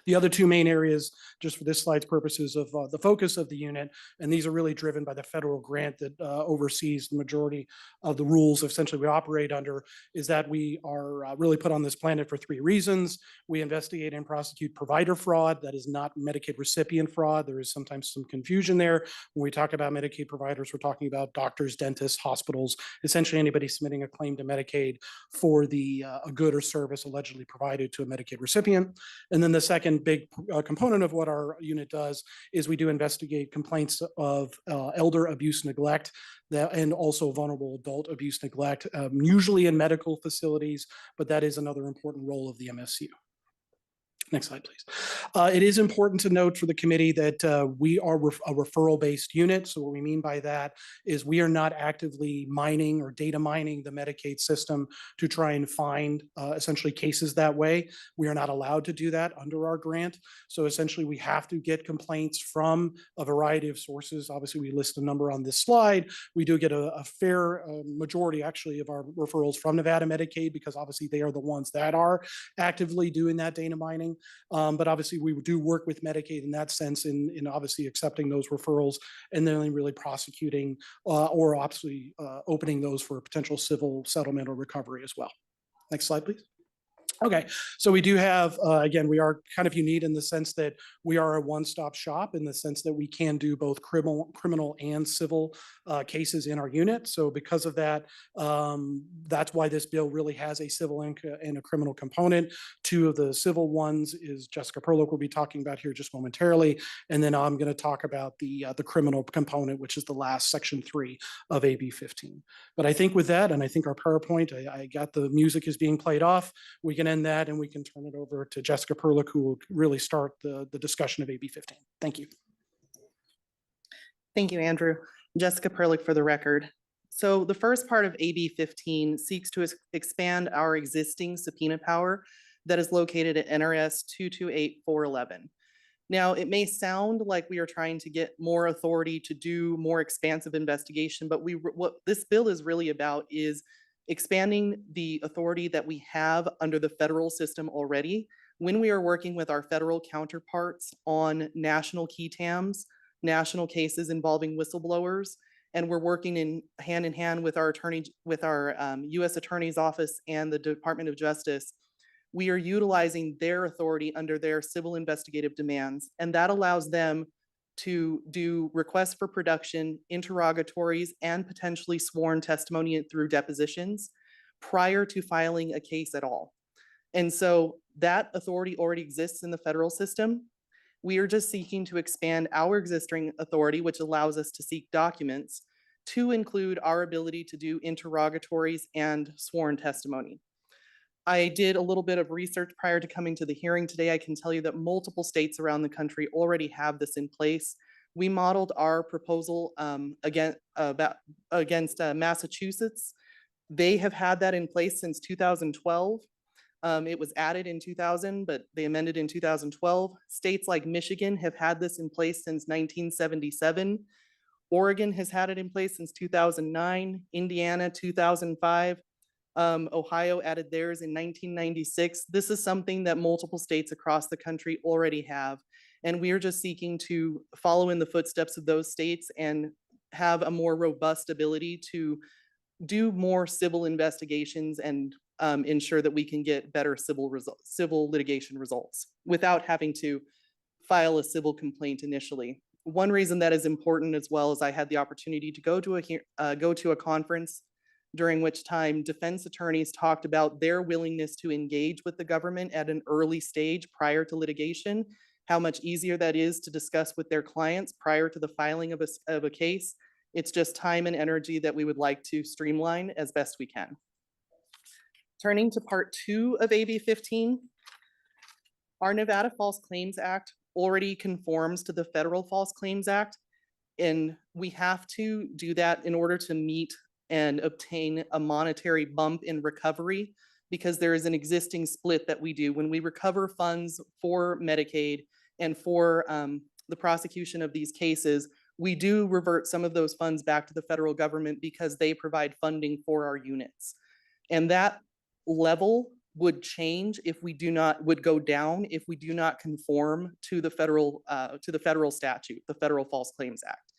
The other two main areas, just for this slide's purposes, of the focus of the unit, and these are really driven by the federal grant that oversees the majority of the rules essentially we operate under, is that we are really put on this planet for three reasons. We investigate and prosecute provider fraud that is not Medicaid recipient fraud. There is sometimes some confusion there. When we talk about Medicaid providers, we're talking about doctors, dentists, hospitals, essentially anybody submitting a claim to Medicaid for a good or service allegedly provided to a Medicaid recipient. And then the second big component of what our unit does is we do investigate complaints of elder abuse, neglect, and also vulnerable adult abuse, neglect, usually in medical facilities, but that is another important role of the MSU. Next slide, please. It is important to note for the committee that we are a referral-based unit. So what we mean by that is we are not actively mining or data mining the Medicaid system to try and find essentially cases that way. We are not allowed to do that under our grant. So essentially we have to get complaints from a variety of sources. Obviously, we list a number on this slide. We do get a fair majority actually of our referrals from Nevada Medicaid because obviously they are the ones that are actively doing that data mining. But obviously we do work with Medicaid in that sense in obviously accepting those referrals and then really prosecuting or obviously opening those for potential civil settlement or recovery as well. Next slide, please. Okay, so we do have, again, we are kind of unique in the sense that we are a one-stop shop in the sense that we can do both criminal and civil cases in our unit. So because of that, that's why this bill really has a civil and a criminal component. Two of the civil ones is Jessica Perlock will be talking about here just momentarily. And then I'm going to talk about the criminal component, which is the last section 3 of AB 15. But I think with that, and I think our PowerPoint, I got the music is being played off. We can end that and we can turn it over to Jessica Perlock, who will really start the discussion of AB 15. Thank you. Thank you, Andrew. Jessica Perlock for the record. So the first part of AB 15 seeks to expand our existing subpoena power that is located at NRS 228411. Now, it may sound like we are trying to get more authority to do more expansive investigation, but what this bill is really about is expanding the authority that we have under the federal system already when we are working with our federal counterparts on national key TAMs, national cases involving whistleblowers, and we're working in hand with our U.S. Attorney's Office and the Department of Justice. We are utilizing their authority under their civil investigative demands, and that allows them to do requests for production, interrogatories, and potentially sworn testimony through depositions prior to filing a case at all. And so that authority already exists in the federal system. We are just seeking to expand our existing authority, which allows us to seek documents, to include our ability to do interrogatories and sworn testimony. I did a little bit of research prior to coming to the hearing today. I can tell you that multiple states around the country already have this in place. We modeled our proposal against Massachusetts. They have had that in place since 2012. It was added in 2000, but they amended in 2012. States like Michigan have had this in place since 1977. Oregon has had it in place since 2009, Indiana 2005. Ohio added theirs in 1996. This is something that multiple states across the country already have. And we are just seeking to follow in the footsteps of those states and have a more robust ability to do more civil investigations and ensure that we can get better civil litigation results without having to file a civil complaint initially. One reason that is important as well is I had the opportunity to go to a conference during which time defense attorneys talked about their willingness to engage with the government at an early stage prior to litigation, how much easier that is to discuss with their clients prior to the filing of a case. It's just time and energy that we would like to streamline as best we can. Turning to part 2 of AB 15, our Nevada False Claims Act already conforms to the Federal False Claims Act, and we have to do that in order to meet and obtain a monetary bump in recovery, because there is an existing split that we do when we recover funds for Medicaid and for the prosecution of these cases. We do revert some of those funds back to the federal government because they provide funding for our units. And that level would change if we do not, would go down if we do not conform to the federal statute, the Federal False Claims Act.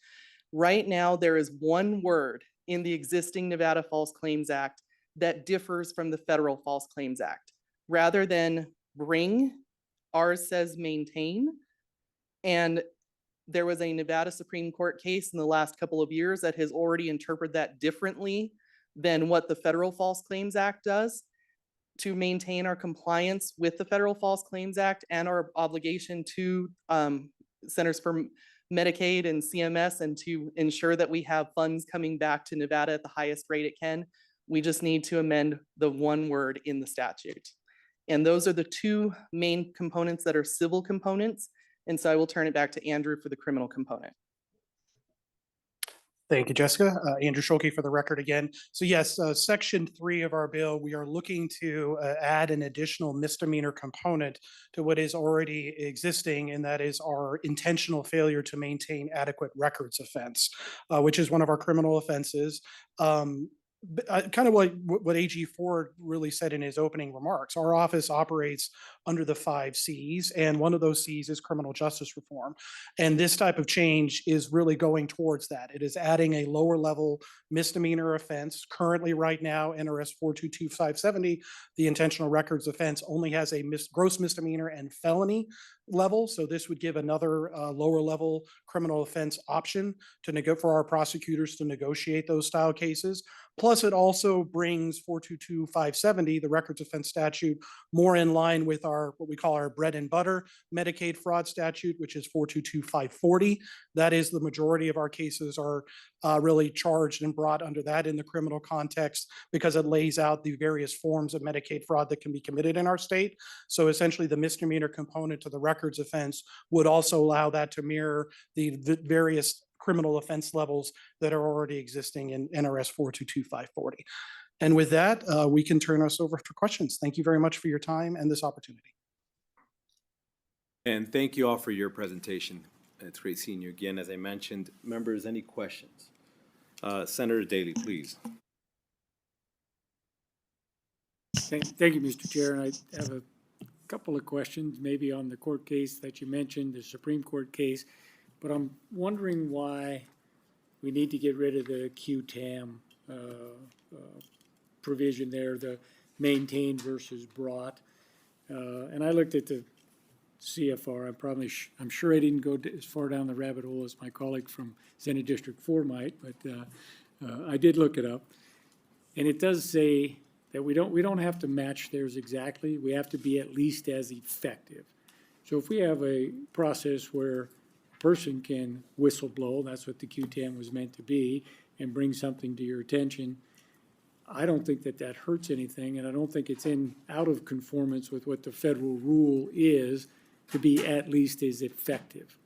Right now, there is one word in the existing Nevada False Claims Act that differs from the Federal False Claims Act. Rather than bring, ours says maintain. And there was a Nevada Supreme Court case in the last couple of years that has already interpreted that differently than what the Federal False Claims Act does to maintain our compliance with the Federal False Claims Act and our obligation to Centers for Medicaid and CMS, and to ensure that we have funds coming back to Nevada at the highest rate it can. We just need to amend the one word in the statute. And those are the two main components that are civil components. And so I will turn it back to Andrew for the criminal component. Thank you, Jessica. Andrew Scholke for the record again. So yes, Section 3 of our bill, we are looking to add an additional misdemeanor component to what is already existing, and that is our intentional failure to maintain adequate records offense, which is one of our criminal offenses. Kind of like what AG Ford really said in his opening remarks. Our office operates under the 5 C's, and one of those C's is criminal justice reform. And this type of change is really going towards that. It is adding a lower level misdemeanor offense. Currently, right now, NRS 422570, the intentional records offense only has a gross misdemeanor and felony level. So this would give another lower level criminal offense option for our prosecutors to negotiate those style cases. Plus, it also brings 422570, the records offense statute, more in line with our what we call our bread and butter Medicaid fraud statute, which is 422540. That is, the majority of our cases are really charged and brought under that in the criminal context because it lays out the various forms of Medicaid fraud that can be committed in our state. So essentially, the misdemeanor component to the records offense would also allow that to mirror the various criminal offense levels that are already existing in NRS 422540. And with that, we can turn us over for questions. Thank you very much for your time and this opportunity. And thank you all for your presentation. It's great seeing you again. As I mentioned, members, any questions? Senator Daley, please. Thank you, Mr. Chair. And I have a couple of questions, maybe on the court case that you mentioned, the Supreme Court case. But I'm wondering why we need to get rid of the QTAM provision there, the maintained versus brought. And I looked at the CFR. I'm sure I didn't go as far down the rabbit hole as my colleague from Senate District 4 might, but I did look it up. And it does say that we don't have to match theirs exactly. We have to be at least as effective. So if we have a process where person can whistleblow, that's what the QTAM was meant to be, and bring something to your attention, I don't think that hurts anything, and I don't think it's out of conformance with what the federal rule is to be at least as effective.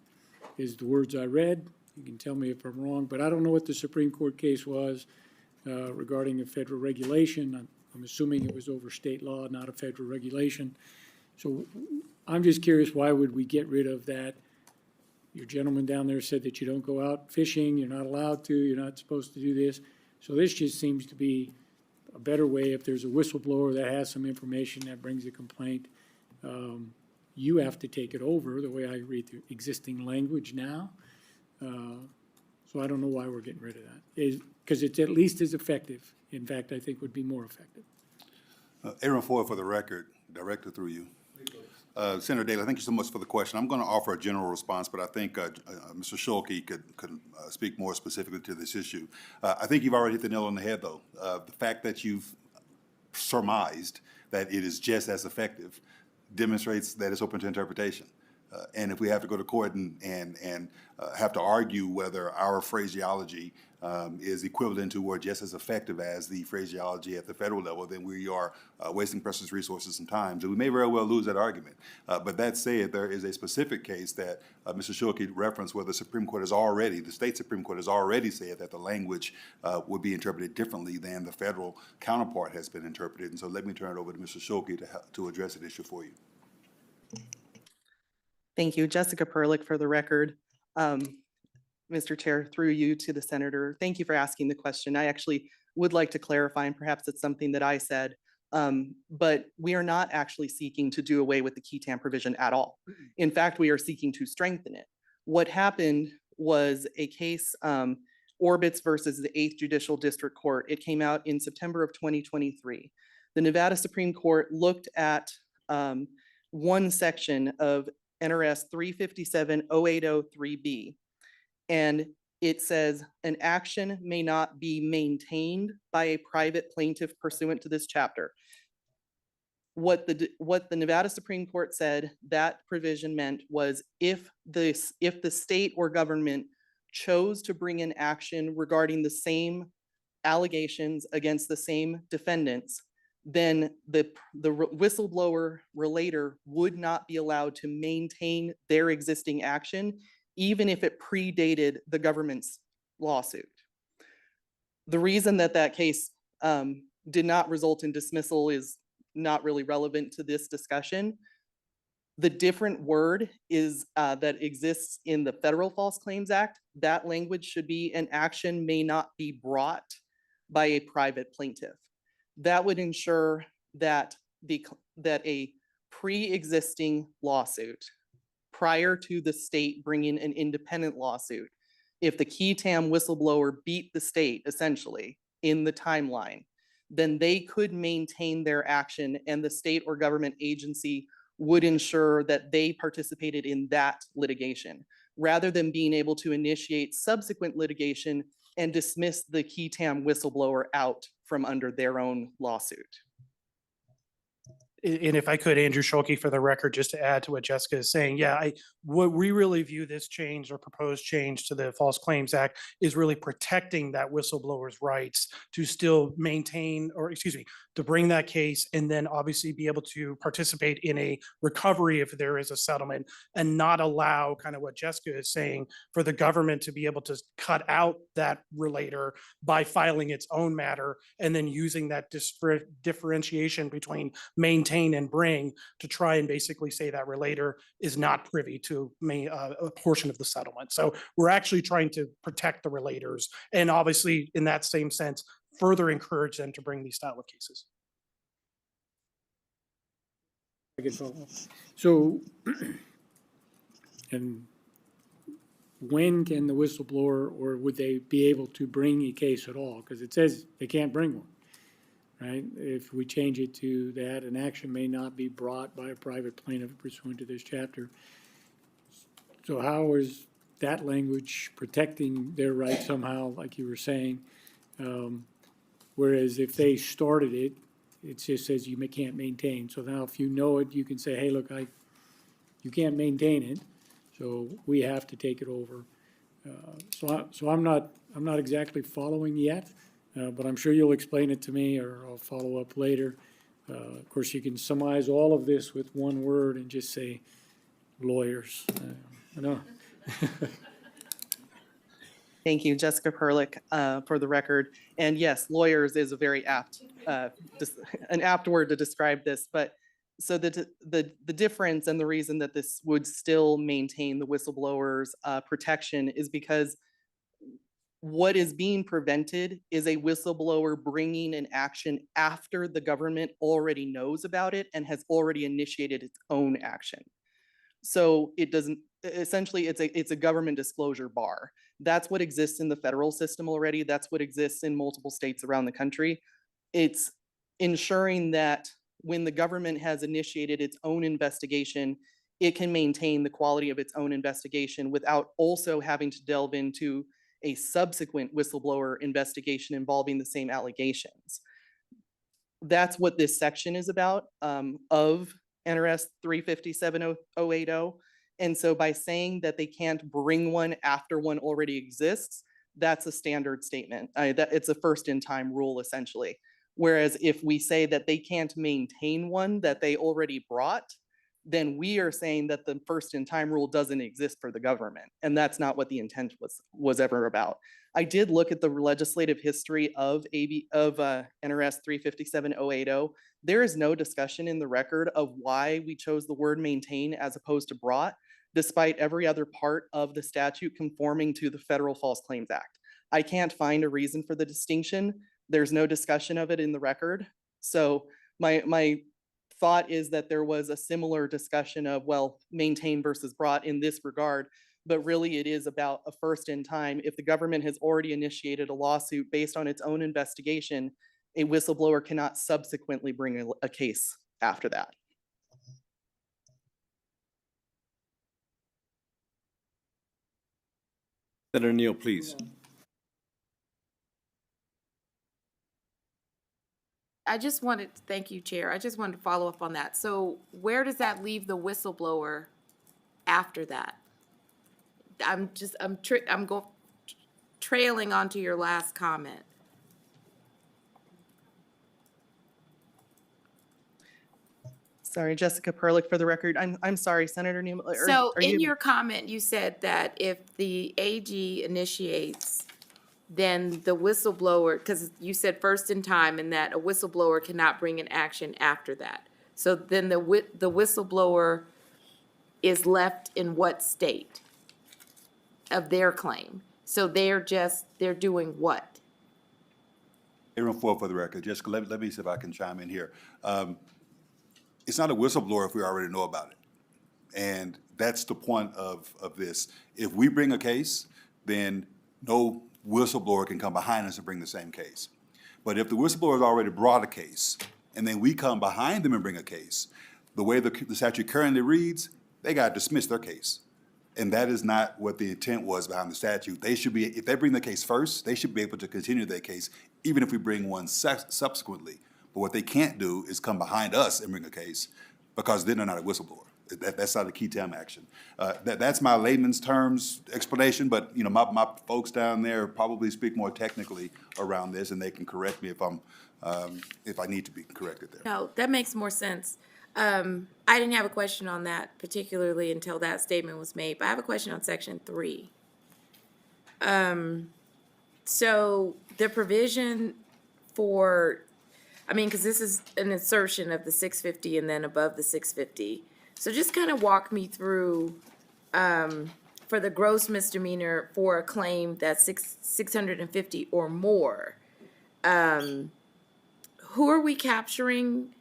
Is the words I read. You can tell me if I'm wrong, but I don't know what the Supreme Court case was regarding a federal regulation. I'm assuming it was over state law, not a federal regulation. So I'm just curious, why would we get rid of that? Your gentleman down there said that you don't go out fishing, you're not allowed to, you're not supposed to do this. So this just seems to be a better way. If there's a whistleblower that has some information that brings a complaint, you have to take it over, the way I read the existing language now. So I don't know why we're getting rid of that. Because it's at least as effective. In fact, I think would be more effective. Aaron Ford, for the record, Director, through you. Senator Daley, thank you so much for the question. I'm going to offer a general response, but I think Mr. Scholke could speak more specifically to this issue. I think you've already hit the nail on the head, though. The fact that you've surmised that it is just as effective demonstrates that it's open to interpretation. And if we have to go to court and have to argue whether our phraseology is equivalent to or just as effective as the phraseology at the federal level, then we are wasting precious resources and time. So we may very well lose that argument. But that said, there is a specific case that Mr. Scholke referenced where the Supreme Court has already, the state Supreme Court has already said that the language would be interpreted differently than the federal counterpart has been interpreted. And so let me turn it over to Mr. Scholke to address that issue for you. Thank you. Jessica Perlich for the record. Mr. Chair, through you to the senator, thank you for asking the question. I actually would like to clarify, and perhaps it's something that I said, but we are not actually seeking to do away with the QTAM provision at all. In fact, we are seeking to strengthen it. What happened was a case, Orbitz versus the 8th Judicial District Court. It came out in September of 2023. The Nevada Supreme Court looked at one section of NRS 357-0803B, and it says an action may not be maintained by a private plaintiff pursuant to this chapter. What the Nevada Supreme Court said that provision meant was if the state or government chose to bring an action regarding the same allegations against the same defendants, then the whistleblower relator would not be allowed to maintain their existing action, even if it predated the government's lawsuit. The reason that that case did not result in dismissal is not really relevant to this discussion. The different word is that exists in the Federal False Claims Act. That language should be an action may not be brought by a private plaintiff. That would ensure that that a pre-existing lawsuit prior to the state bringing an independent lawsuit, if the key TAM whistleblower beat the state essentially in the timeline, then they could maintain their action and the state or government agency would ensure that they participated in that litigation, rather than being able to initiate subsequent litigation and dismiss the key TAM whistleblower out from under their own lawsuit. And if I could, Andrew Scholke, for the record, just to add to what Jessica is saying, yeah, what we really view this change or proposed change to the False Claims Act is really protecting that whistleblower's rights to still maintain, or excuse me, to bring that case and then obviously be able to participate in a recovery if there is a settlement, and not allow kind of what Jessica is saying for the government to be able to cut out that relator by filing its own matter and then using that differentiation between maintain and bring to try and basically say that relator is not privy to a portion of the settlement. So we're actually trying to protect the relators and obviously in that same sense, further encourage them to bring these style of cases. So, and when can the whistleblower, or would they be able to bring a case at all? Because it says they can't bring one, right? If we change it to that, an action may not be brought by a private plaintiff pursuant to this chapter. So how is that language protecting their rights somehow, like you were saying? Whereas if they started it, it just says you can't maintain. So now if you know it, you can say, hey, look, you can't maintain it, so we have to take it over. So I'm not exactly following yet, but I'm sure you'll explain it to me, or I'll follow up later. Of course, you can summarize all of this with one word and just say lawyers. I know. Thank you, Jessica Perlich, for the record. And yes, lawyers is a very apt, an apt word to describe this. But so the difference and the reason that this would still maintain the whistleblower's protection is because what is being prevented is a whistleblower bringing an action after the government already knows about it and has already initiated its own action. So it doesn't, essentially it's a government disclosure bar. That's what exists in the federal system already. That's what exists in multiple states around the country. It's ensuring that when the government has initiated its own investigation, it can maintain the quality of its own investigation without also having to delve into a subsequent whistleblower investigation involving the same allegations. That's what this section is about of NRS 357.080. And so by saying that they can't bring one after one already exists, that's a standard statement. That it's a first in time rule essentially. Whereas if we say that they can't maintain one that they already brought, then we are saying that the first in time rule doesn't exist for the government. And that's not what the intent was ever about. I did look at the legislative history of NRS 357.080. There is no discussion in the record of why we chose the word maintain as opposed to brought, despite every other part of the statute conforming to the Federal False Claims Act. I can't find a reason for the distinction. There's no discussion of it in the record. So my thought is that there was a similar discussion of, well, maintain versus brought in this regard, but really it is about a first in time. If the government has already initiated a lawsuit based on its own investigation, a whistleblower cannot subsequently bring a case after that. Senator Neal, please. I just wanted to thank you, Chair. I just wanted to follow up on that. So where does that leave the whistleblower after that? I'm trailing onto your last comment. Sorry, Jessica Perlick for the record. I'm sorry, Senator Newman. So in your comment, you said that if the AG initiates, then the whistleblower, because you said first in time and that a whistleblower cannot bring an action after that. So then the whistleblower is left in what state of their claim? So they're doing what? Aaron Ford for the record. Jessica, let me see if I can chime in here. It's not a whistleblower if we already know about it. And that's the point of this. If we bring a case, then no whistleblower can come behind us and bring the same case. But if the whistleblower has already brought a case, and then we come behind them and bring a case, the way the statute currently reads, they got to dismiss their case. And that is not what the intent was behind the statute. They should be, if they bring the case first, they should be able to continue their case, even if we bring one subsequently. But what they can't do is come behind us and bring a case, because then they're not a whistleblower. That's not a key term action. That's my layman's terms explanation, but you know, my folks down there probably speak more technically around this, and they can correct me if I need to be corrected there. No, that makes more sense. I didn't have a question on that particularly until that statement was made, but I have a question on section 3. So the provision for, I mean, because this is an insertion of the 650 and then above the 650. So just kind of walk me through, for the gross misdemeanor for a claim that's 650 or more, who are we capturing?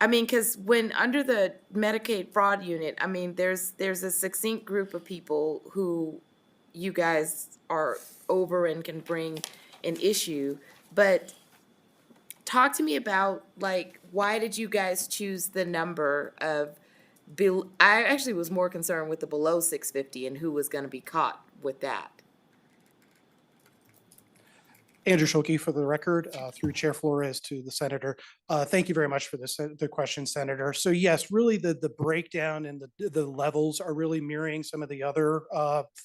I mean, because when under the Medicaid fraud unit, I mean, there's a succinct group of people who you guys are over and can bring an issue, but talk to me about, like, why did you guys choose the number of I actually was more concerned with the below 650 and who was going to be caught with that. Andrew Schulke for the record, through Chair Flores to the Senator. Thank you very much for the question, Senator. So yes, really the breakdown and the levels are really mirroring some of the other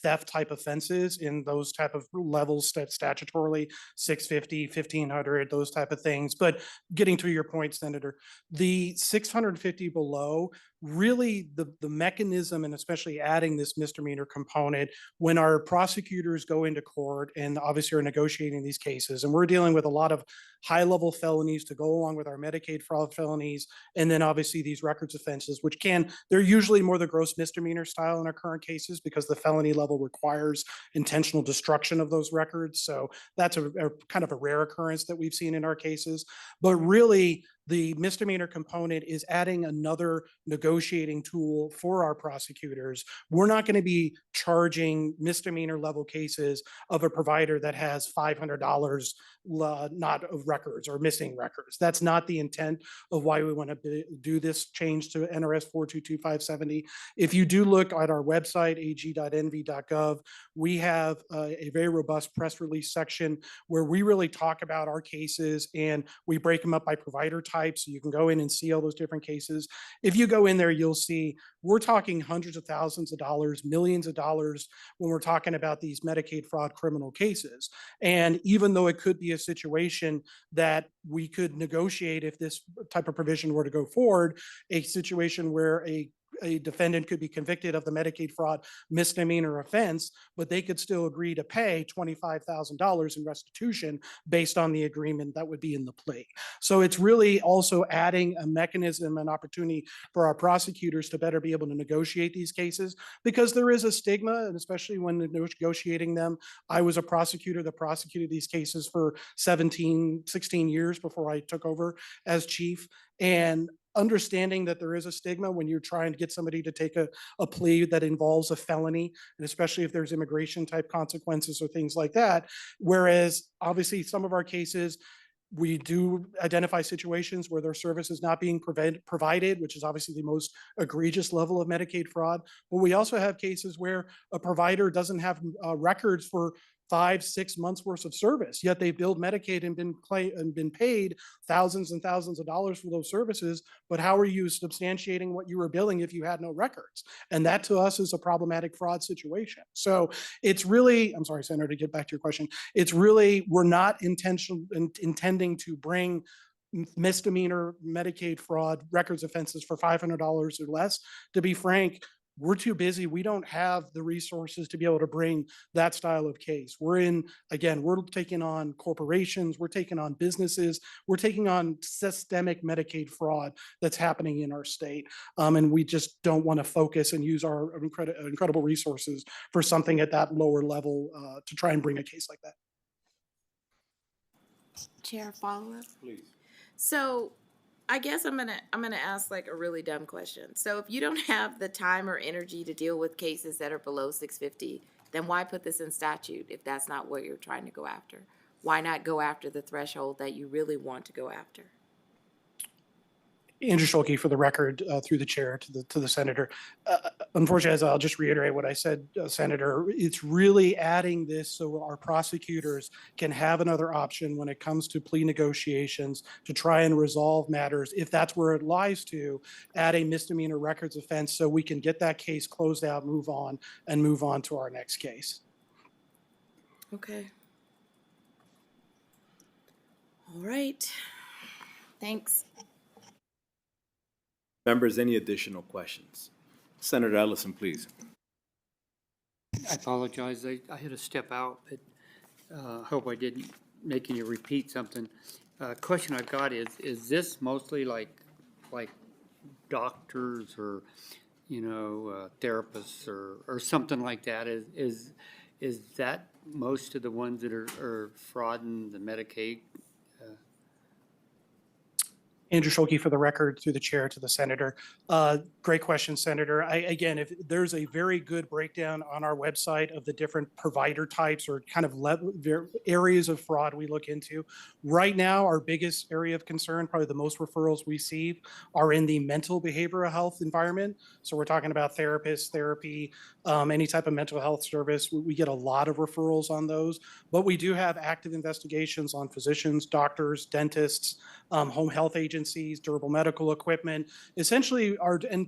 theft type offenses in those type of levels statutorily, 650, 1500, those type of things. But getting to your point, Senator, the 650 below, really the mechanism, and especially adding this misdemeanor component, when our prosecutors go into court and obviously are negotiating these cases, and we're dealing with a lot of high-level felonies to go along with our Medicaid fraud felonies, and then obviously these records offenses, which they're usually more the gross misdemeanor style in our current cases because the felony level requires intentional destruction of those records. So that's a kind of a rare occurrence that we've seen in our cases. But really, the misdemeanor component is adding another negotiating tool for our prosecutors. We're not going to be charging misdemeanor level cases of a provider that has $500 not of records or missing records. That's not the intent of why we want to do this change to NRS 422570. If you do look at our website, ag.nv.gov, we have a very robust press release section where we really talk about our cases and we break them up by provider type, so you can go in and see all those different cases. If you go in there, you'll see we're talking hundreds of thousands of dollars, millions of dollars when we're talking about these Medicaid fraud criminal cases. And even though it could be a situation that we could negotiate if this type of provision were to go forward, a situation where a defendant could be convicted of the Medicaid fraud misdemeanor offense, but they could still agree to pay $25,000 in restitution based on the agreement that would be in the plea. So it's really also adding a mechanism and opportunity for our prosecutors to better be able to negotiate these cases, because there is a stigma, and especially when negotiating them. I was a prosecutor that prosecuted these cases for 16 years before I took over as chief. And understanding that there is a stigma when you're trying to get somebody to take a plea that involves a felony, and especially if there's immigration type consequences or things like that. Whereas obviously some of our cases, we do identify situations where their service is not being provided, which is obviously the most egregious level of Medicaid fraud. But we also have cases where a provider doesn't have records for 5-6 months worth of service, yet they billed Medicaid and been paid thousands and thousands of dollars for those services. But how are you substantiating what you were billing if you had no records? And that to us is a problematic fraud situation. So it's really, I'm sorry, Senator, to get back to your question, it's really, we're not intending to bring misdemeanor Medicaid fraud records offenses for $500 or less. To be frank, we're too busy. We don't have the resources to be able to bring that style of case. We're taking on corporations, we're taking on businesses, we're taking on systemic Medicaid fraud that's happening in our state. And we just don't want to focus and use our incredible resources for something at that lower level to try and bring a case like that. Chair, follow-up? Please. So I guess I'm gonna ask like a really dumb question. So if you don't have the time or energy to deal with cases that are below 650, then why put this in statute if that's not what you're trying to go after? Why not go after the threshold that you really want to go after? Andrew Scholke, for the record, through the chair to the senator. Unfortunately, I'll just reiterate what I said, Senator. It's really adding this so our prosecutors can have another option when it comes to plea negotiations to try and resolve matters, if that's where it lies, to add a misdemeanor records offense so we can get that case closed out, move on to our next case. Okay. All right. Thanks. Members, any additional questions? Senator Ellison, please. I apologize. I had to step out, but hope I didn't make you repeat something. Question I've got is this mostly like doctors or, therapists or something like that? Is that most of the ones that are frauding the Medicaid? Andrew Scholke, for the record, through the chair to the senator. Great question, Senator. Again, if there's a very good breakdown on our website of the different provider types or kind of areas of fraud we look into. Right now, our biggest area of concern, probably the most referrals we receive, are in the mental behavioral health environment. So we're talking about therapists, therapy, any type of mental health service. We get a lot of referrals on those, but we do have active investigations on physicians, doctors, dentists, home health agencies, durable medical equipment. Essentially,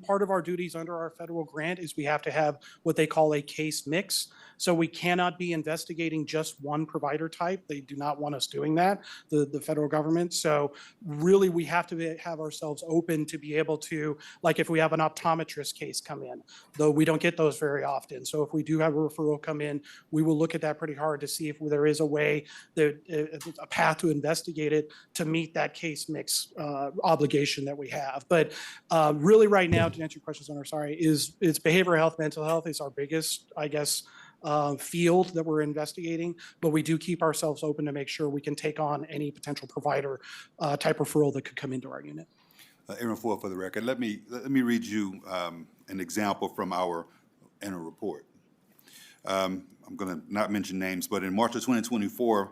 part of our duties under our federal grant is we have to have what they call a case mix. So we cannot be investigating just one provider type. They do not want us doing that, the federal government. So really, we have to have ourselves open to be able to, like if we have an optometrist case come in, though we don't get those very often. So if we do have a referral come in, we will look at that pretty hard to see if there is a way, a path to investigate it to meet that case mix obligation that we have. But really right now, to answer your questions, it's behavioral health, mental health is our biggest, I guess, field that we're investigating, but we do keep ourselves open to make sure we can take on any potential provider type referral that could come into our unit. Aaron Ford, for the record, let me read you an example from our annual report. I'm going to not mention names, but in March of 2024,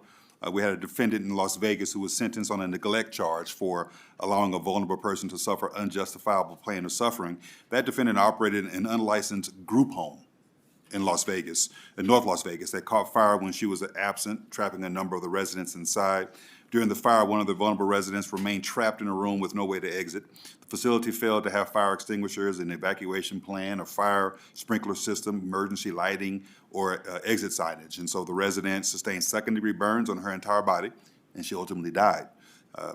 we had a defendant in Las Vegas who was sentenced on a neglect charge for allowing a vulnerable person to suffer unjustifiable pain or suffering. That defendant operated an unlicensed group home in Las Vegas, in North Las Vegas, that caught fire when she was absent, trapping a number of the residents inside. During the fire, one of the vulnerable residents remained trapped in a room with no way to exit. The facility failed to have fire extinguishers, an evacuation plan, a fire sprinkler system, emergency lighting, or exit signage. And so the resident sustained second-degree burns on her entire body, and she ultimately died.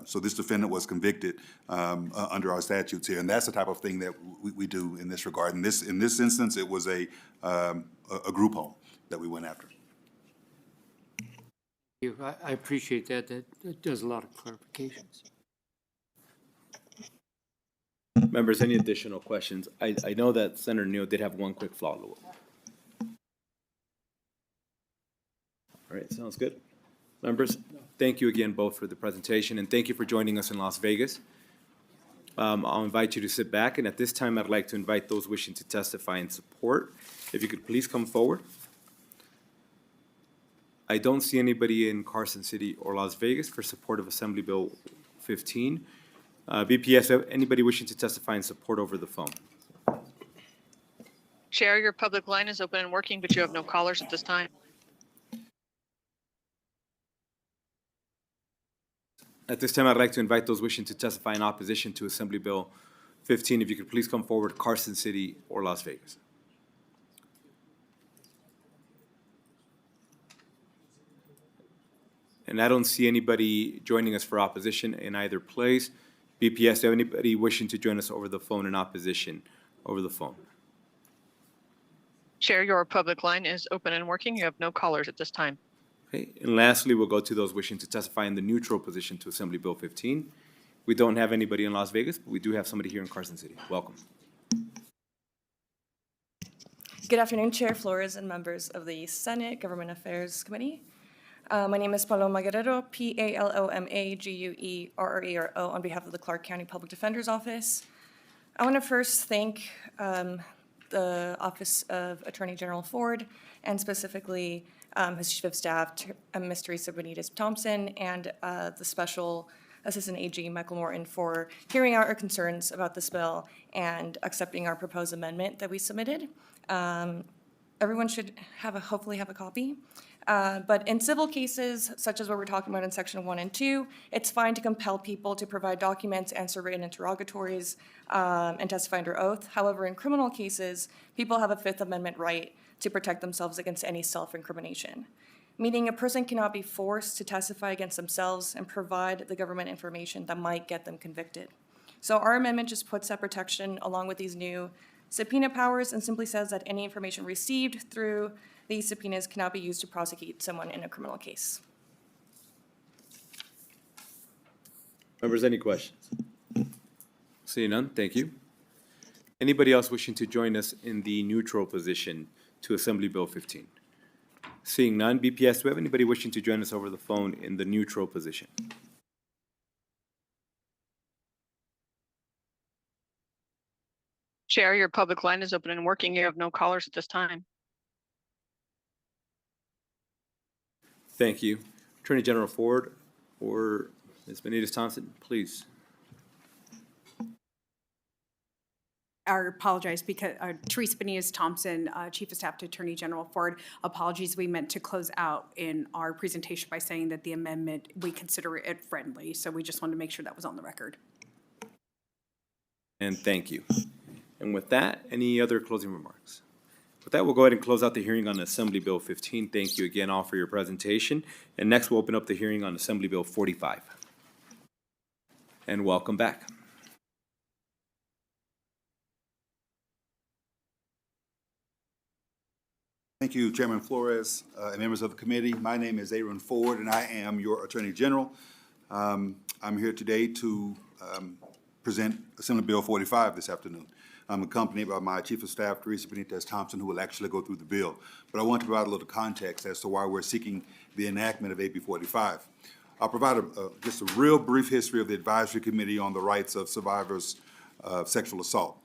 So this defendant was convicted under our statutes here, and that's the type of thing that we do in this regard. In this instance, it was a group home that we went after. I appreciate that. That does a lot of clarifications. Members, any additional questions? I know that Senator Neal did have one quick follow-up. All right, sounds good. Members, thank you again both for the presentation, and thank you for joining us in Las Vegas. I'll invite you to sit back, and at this time, I'd like to invite those wishing to testify in support. If you could please come forward. I don't see anybody in Carson City or Las Vegas for support of Assembly Bill 15. BPS, anybody wishing to testify in support over the phone? Chair, your public line is open and working, but you have no callers at this time. At this time, I'd like to invite those wishing to testify in opposition to Assembly Bill 15. If you could please come forward, Carson City or Las Vegas. And I don't see anybody joining us for opposition in either place. BPS, do you have anybody wishing to join us over the phone in opposition over the phone? Chair, your public line is open and working. You have no callers at this time. Okay, and lastly, we'll go to those wishing to testify in the neutral position to Assembly Bill 15. We don't have anybody in Las Vegas, but we do have somebody here in Carson City. Welcome. Good afternoon, Chair Flores and members of the Senate Government Affairs Committee. My name is Paloma Guerrero, P-A-L-O-M-A-G-U-E-R-R-E-R-O, on behalf of the Clark County Public Defender's Office. I want to first thank the Office of Attorney General Ford, and specifically his Chief of Staff, Ms. Teresa Benitez Thompson, and the Special Assistant AG, Michael Morton, for hearing out our concerns about this bill and accepting our proposed amendment that we submitted. Everyone should hopefully have a copy. But in civil cases, such as what we're talking about in Section 1 and 2, it's fine to compel people to provide documents, answer written interrogatories, and testify under oath. However, in criminal cases, people have a Fifth Amendment right to protect themselves against any self-incrimination, meaning a person cannot be forced to testify against themselves and provide the government information that might get them convicted. So our amendment just puts that protection along with these new subpoena powers and simply says that any information received through these subpoenas cannot be used to prosecute someone in a criminal case. Members, any questions? Seeing none, thank you. Anybody else wishing to join us in the neutral position to Assembly Bill 15? Seeing none, BPS, do we have anybody wishing to join us over the phone in the neutral position? Chair, your public line is open and working. You have no callers at this time. Thank you. Attorney General Ford or Ms. Benitez Thompson, please. I apologize because Teresa Benitez Thompson, Chief of Staff to Attorney General Ford. Apologies, we meant to close out in our presentation by saying that the amendment, we consider it friendly. So we just wanted to make sure that was on the record. And thank you. And with that, any other closing remarks? With that, we'll go ahead and close out the hearing on Assembly Bill 15. Thank you again all for your presentation. And next, we'll open up the hearing on Assembly Bill 45. And welcome back. Thank you, Chairman Flores and members of the committee. My name is Aaron Ford, and I am your Attorney General. I'm here today to present Assembly Bill 45 this afternoon. I'm accompanied by my Chief of Staff, Teresa Benitez Thompson, who will actually go through the bill. But I want to provide a little context as to why we're seeking the enactment of AB 45. I'll provide just a real brief history of the Advisory Committee on the Rights of Survivors of Sexual Assault.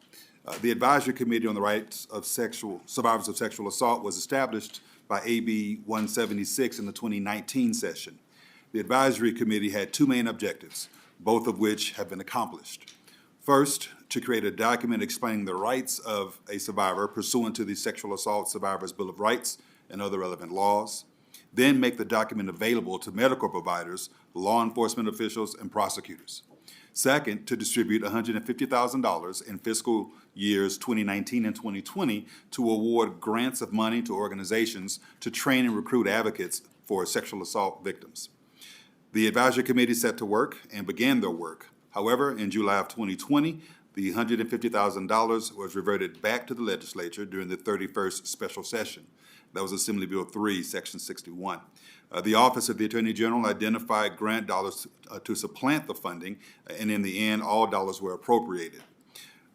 The Advisory Committee on the Rights of Survivors of Sexual Assault was established by AB 176 in the 2019 session. The Advisory Committee had two main objectives, both of which have been accomplished. First, to create a document explaining the rights of a survivor pursuant to the Sexual Assault Survivors Bill of Rights and other relevant laws. Then make the document available to medical providers, law enforcement officials, and prosecutors. Second, to distribute $150,000 in fiscal years 2019 and 2020 to award grants of money to organizations to train and recruit advocates for sexual assault victims. The Advisory Committee set to work and began their work. However, in July of 2020, the $150,000 was reverted back to the legislature during the 31st special session. That was Assembly Bill 3, Section 61. The Office of the Attorney General identified grant dollars to supplant the funding, and in the end, all dollars were appropriated.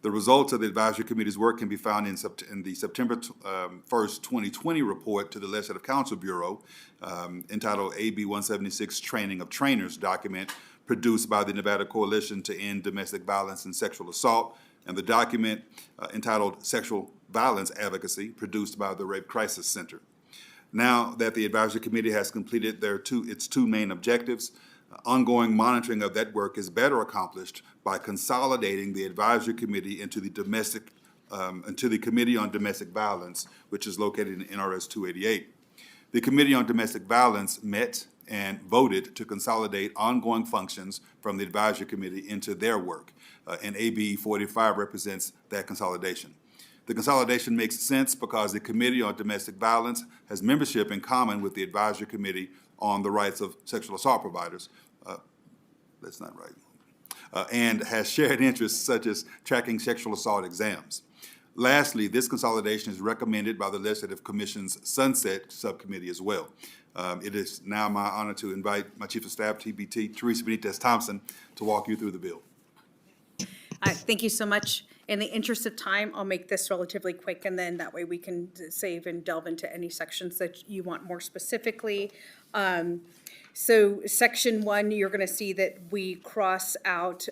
The results of the Advisory Committee's work can be found in the September 1st, 2020 report to the Legislative Counsel Bureau entitled AB 176 Training of Trainers document produced by the Nevada Coalition to End Domestic Violence and Sexual Assault, and the document entitled Sexual Violence Advocacy produced by the Rape Crisis Center. Now that the Advisory Committee has completed its two main objectives, ongoing monitoring of that work is better accomplished by consolidating the Advisory Committee into the Committee on Domestic Violence, which is located in NRS 288. The Committee on Domestic Violence met and voted to consolidate ongoing functions from the Advisory Committee into their work, and AB 45 represents that consolidation. The consolidation makes sense because the Committee on Domestic Violence has membership in common with the Advisory Committee on the rights of sexual assault providers. That's not right. And has shared interests such as tracking sexual assault exams. Lastly, this consolidation is recommended by the Legislative Commission's Sunset Subcommittee as well. It is now my honor to invite my Chief of Staff, TBT, Teresa Benitez Thompson, to walk you through the bill. Thank you so much. In the interest of time, I'll make this relatively quick, and then that way we can save and delve into any sections that you want more specifically. So section 1, you're going to see that we cross out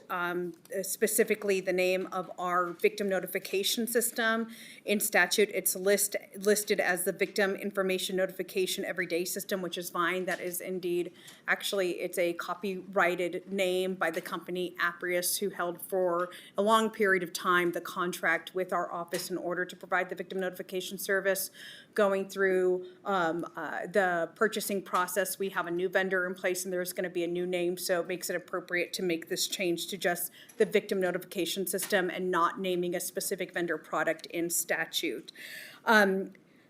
specifically the name of our victim notification system. In statute, it's listed as the Victim Information Notification Everyday System, which is fine. That is indeed, actually, it's a copyrighted name by the company Aprius, who held for a long period of time the contract with our office in order to provide the victim notification service. Going through the purchasing process, we have a new vendor in place and there's going to be a new name, so it makes it appropriate to make this change to just the victim notification system and not naming a specific vendor product in statute.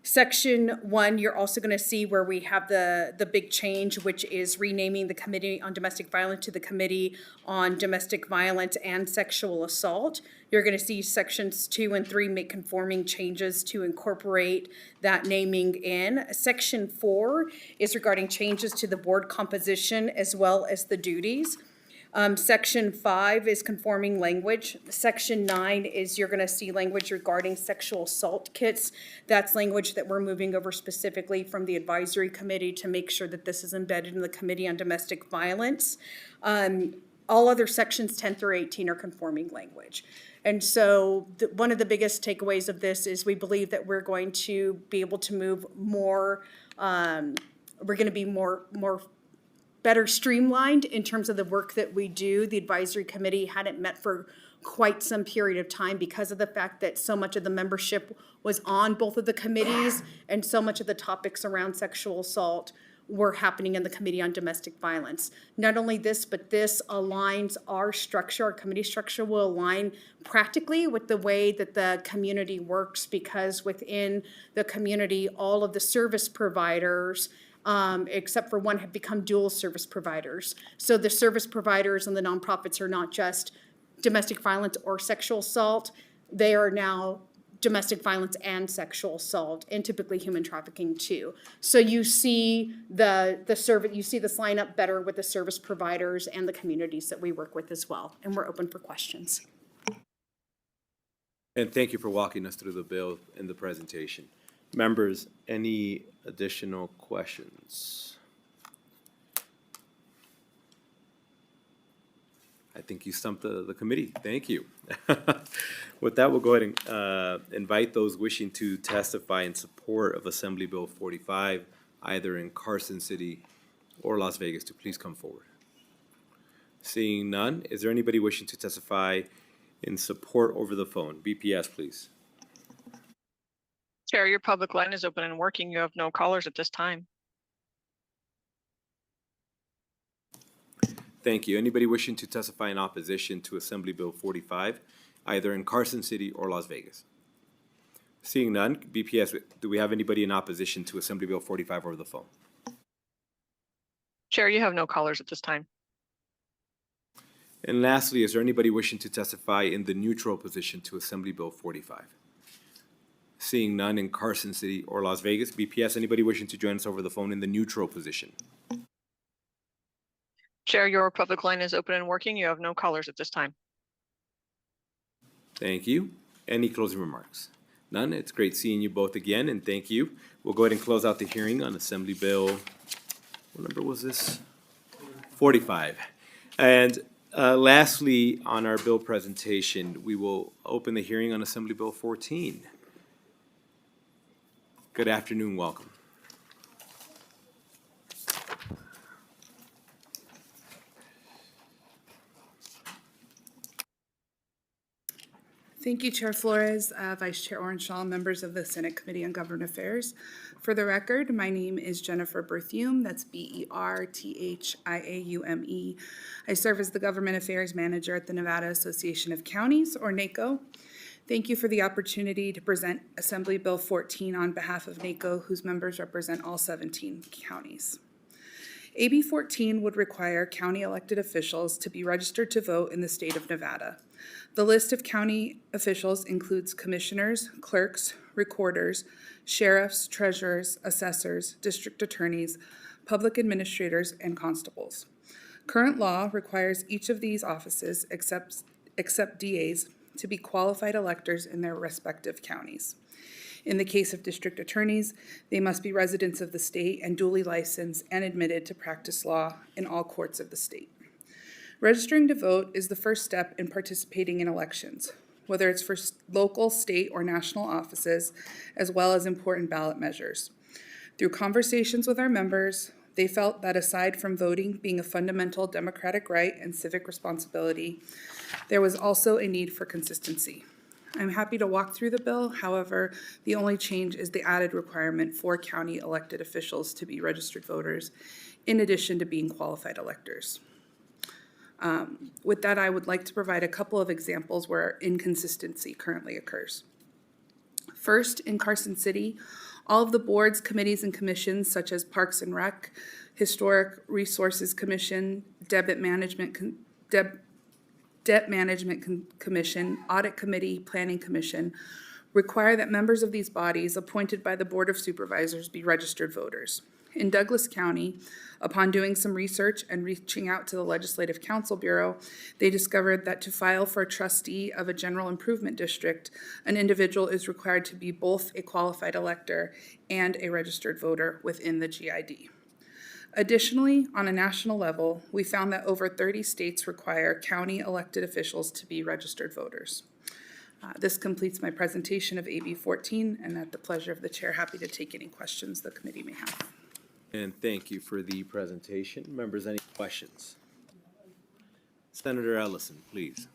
Section 1, you're also going to see where we have the big change, which is renaming the Committee on Domestic Violence to the Committee on Domestic Violence and Sexual Assault. You're going to see sections 2 and 3 make conforming changes to incorporate that naming in. Section 4 is regarding changes to the board composition as well as the duties. Section 5 is conforming language. Section 9 is you're going to see language regarding sexual assault kits. That's language that we're moving over specifically from the advisory committee to make sure that this is embedded in the Committee on Domestic Violence. All other sections 10 through 18 are conforming language. And so one of the biggest takeaways of this is we believe that we're going to be able to move more, we're going to be better streamlined in terms of the work that we do. The advisory committee hadn't met for quite some period of time because of the fact that so much of the membership was on both of the committees and so much of the topics around sexual assault were happening in the Committee on Domestic Violence. Not only this, but this aligns our structure, our committee structure will align practically with the way that the community works, because within the community, all of the service providers except for one have become dual service providers. So the service providers and the nonprofits are not just domestic violence or sexual assault, they are now domestic violence and sexual assault, and typically human trafficking too. So you see you see this line up better with the service providers and the communities that we work with as well. And we're open for questions. And thank you for walking us through the bill in the presentation. Members, any additional questions? I think you stumped the committee. Thank you. With that, we'll go ahead and invite those wishing to testify in support of Assembly Bill 45, either in Carson City or Las Vegas, to please come forward. Seeing none, is there anybody wishing to testify in support over the phone? BPS, please. Chair, your public line is open and working. You have no callers at this time. Thank you. Anybody wishing to testify in opposition to Assembly Bill 45, either in Carson City or Las Vegas? Seeing none, BPS, do we have anybody in opposition to Assembly Bill 45 over the phone? Chair, you have no callers at this time. And lastly, is there anybody wishing to testify in the neutral position to Assembly Bill 45? Seeing none in Carson City or Las Vegas, BPS, anybody wishing to join us over the phone in the neutral position? Chair, your public line is open and working. You have no callers at this time. Thank you. Any closing remarks? None. It's great seeing you both again, and thank you. We'll go ahead and close out the hearing on Assembly Bill, what number was this? 45. And lastly, on our bill presentation, we will open the hearing on Assembly Bill 14. Good afternoon, welcome. Thank you, Chair Flores, Vice Chair Orenshaw, members of the Senate Committee on Government Affairs. For the record, my name is Jennifer Berthiaume, that's Berthiaume. I serve as the Government Affairs Manager at the Nevada Association of Counties, or NACO. Thank you for the opportunity to present Assembly Bill 14 on behalf of NACO, whose members represent all 17 counties. AB 14 would require county elected officials to be registered to vote in the state of Nevada. The list of county officials includes commissioners, clerks, recorders, sheriffs, treasurers, assessors, district attorneys, public administrators, and constables. Current law requires each of these offices, except DAs, to be qualified electors in their respective counties. In the case of district attorneys, they must be residents of the state and duly licensed and admitted to practice law in all courts of the state. Registering to vote is the first step in participating in elections, whether it's for local, state, or national offices, as well as important ballot measures. Through conversations with our members, they felt that aside from voting being a fundamental democratic right and civic responsibility, there was also a need for consistency. I'm happy to walk through the bill. However, the only change is the added requirement for county elected officials to be registered voters, in addition to being qualified electors. With that, I would like to provide a couple of examples where inconsistency currently occurs. First, in Carson City, all of the boards, committees, and commissions, such as Parks and Rec, Historic Resources Commission, Debt Management Commission, Audit Committee, Planning Commission, require that members of these bodies appointed by the Board of Supervisors be registered voters. In Douglas County, upon doing some research and reaching out to the Legislative Council Bureau, they discovered that to file for a trustee of a general improvement district, an individual is required to be both a qualified elector and a registered voter within the GID. Additionally, on a national level, we found that over 30 states require county elected officials to be registered voters. This completes my presentation of AB 14, and at the pleasure of the chair, happy to take any questions the committee may have. And thank you for the presentation. Members, any questions? Senator Ellison, please.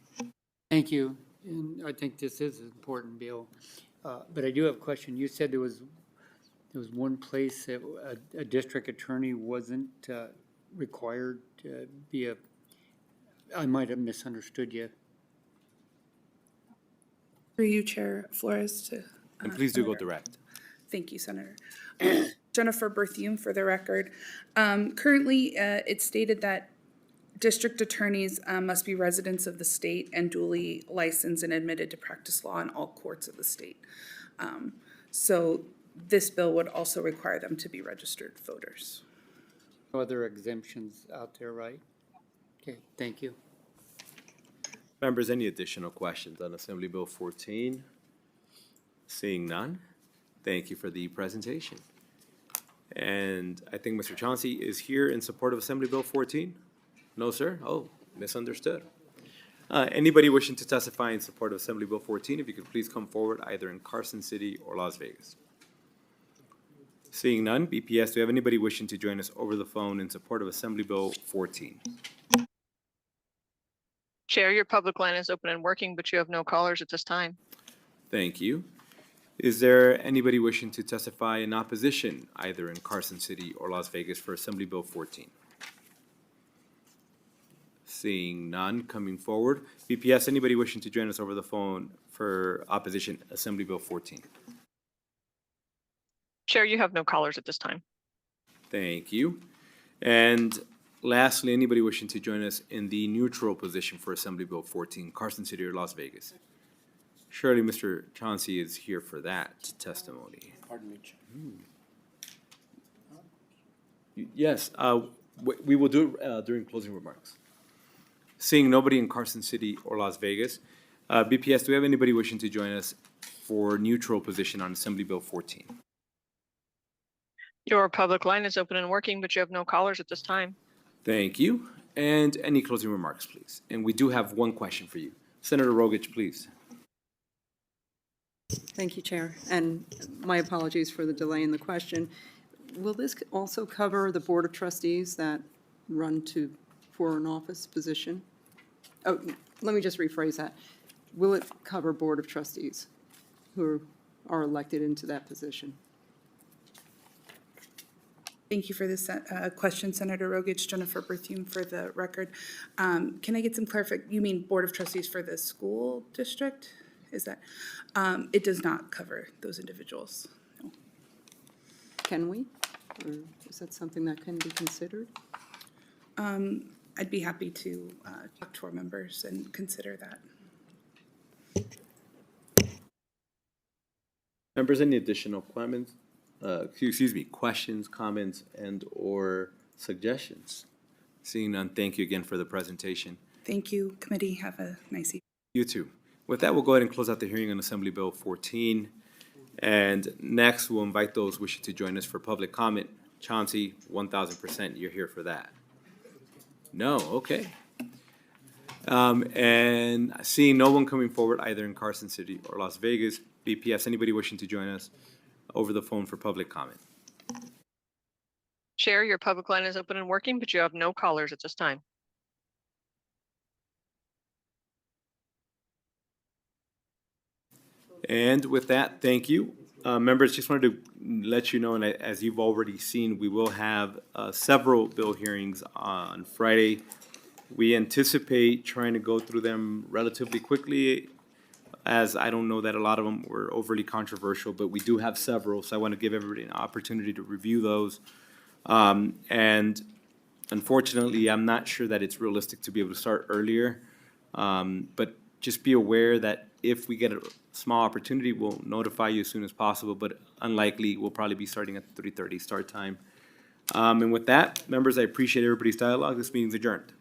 Thank you, and I think this is an important bill. But I do have a question. You said there was one place that a district attorney wasn't required to be I might have misunderstood you. Through you, Chair Flores, to. And please do go direct. Thank you, Senator. Jennifer Berthium, for the record. Currently, it's stated that district attorneys must be residents of the state and duly licensed and admitted to practice law in all courts of the state. So this bill would also require them to be registered voters. No other exemptions out there, right? Okay, thank you. Members, any additional questions on Assembly Bill 14? Seeing none, thank you for the presentation. And I think Mr. Chauncey is here in support of Assembly Bill 14? No, sir? Oh, misunderstood. Anybody wishing to testify in support of Assembly Bill 14, if you could please come forward either in Carson City or Las Vegas. Seeing none, BPS, do we have anybody wishing to join us over the phone in support of Assembly Bill 14? Chair, your public line is open and working, but you have no callers at this time. Thank you. Is there anybody wishing to testify in opposition, either in Carson City or Las Vegas, for Assembly Bill 14? Seeing none coming forward. BPS, anybody wishing to join us over the phone for opposition, Assembly Bill 14? Chair, you have no callers at this time. Thank you. And lastly, anybody wishing to join us in the neutral position for Assembly Bill 14, Carson City or Las Vegas? Surely Mr. Chauncey is here for that testimony. Pardon me, Chair. Yes, we will do it during closing remarks. Seeing nobody in Carson City or Las Vegas, BPS, do we have anybody wishing to join us for neutral position on Assembly Bill 14? Your public line is open and working, but you have no callers at this time. Thank you. And any closing remarks, please? And we do have one question for you. Senator Rogich, please. Thank you, Chair. And my apologies for the delay in the question. Will this also cover the Board of Trustees that run for an office position? Oh, let me just rephrase that. Will it cover Board of Trustees who are elected into that position? Thank you for this question, Senator Rogich. Jennifer Berthium, for the record. Can I get some clarification? You mean Board of Trustees for the school district? Is that? It does not cover those individuals. No. Can we? Or is that something that can be considered? I'd be happy to talk to our members and consider that. Members, any additional comments? Excuse me, questions, comments, and/or suggestions? Seeing none, thank you again for the presentation. Thank you, committee. Have a nice evening. You too. With that, we'll go ahead and close out the hearing on Assembly Bill 14. And next, we'll invite those wishing to join us for public comment. Chauncey, 1,000%, you're here for that. No, okay. And seeing no one coming forward either in Carson City or Las Vegas, BPS, anybody wishing to join us over the phone for public comment? Chair, your public line is open and working, but you have no callers at this time. And with that, thank you. Members, just wanted to let you know, and as you've already seen, we will have several bill hearings on Friday. We anticipate trying to go through them relatively quickly, as I don't know that a lot of them were overly controversial, but we do have several, so I want to give everybody an opportunity to review those. And unfortunately, I'm not sure that it's realistic to be able to start earlier, but just be aware that if we get a small opportunity, we'll notify you as soon as possible, but unlikely, we'll probably be starting at 3:30 start time. And with that, members, I appreciate everybody's dialogue. This meeting's adjourned.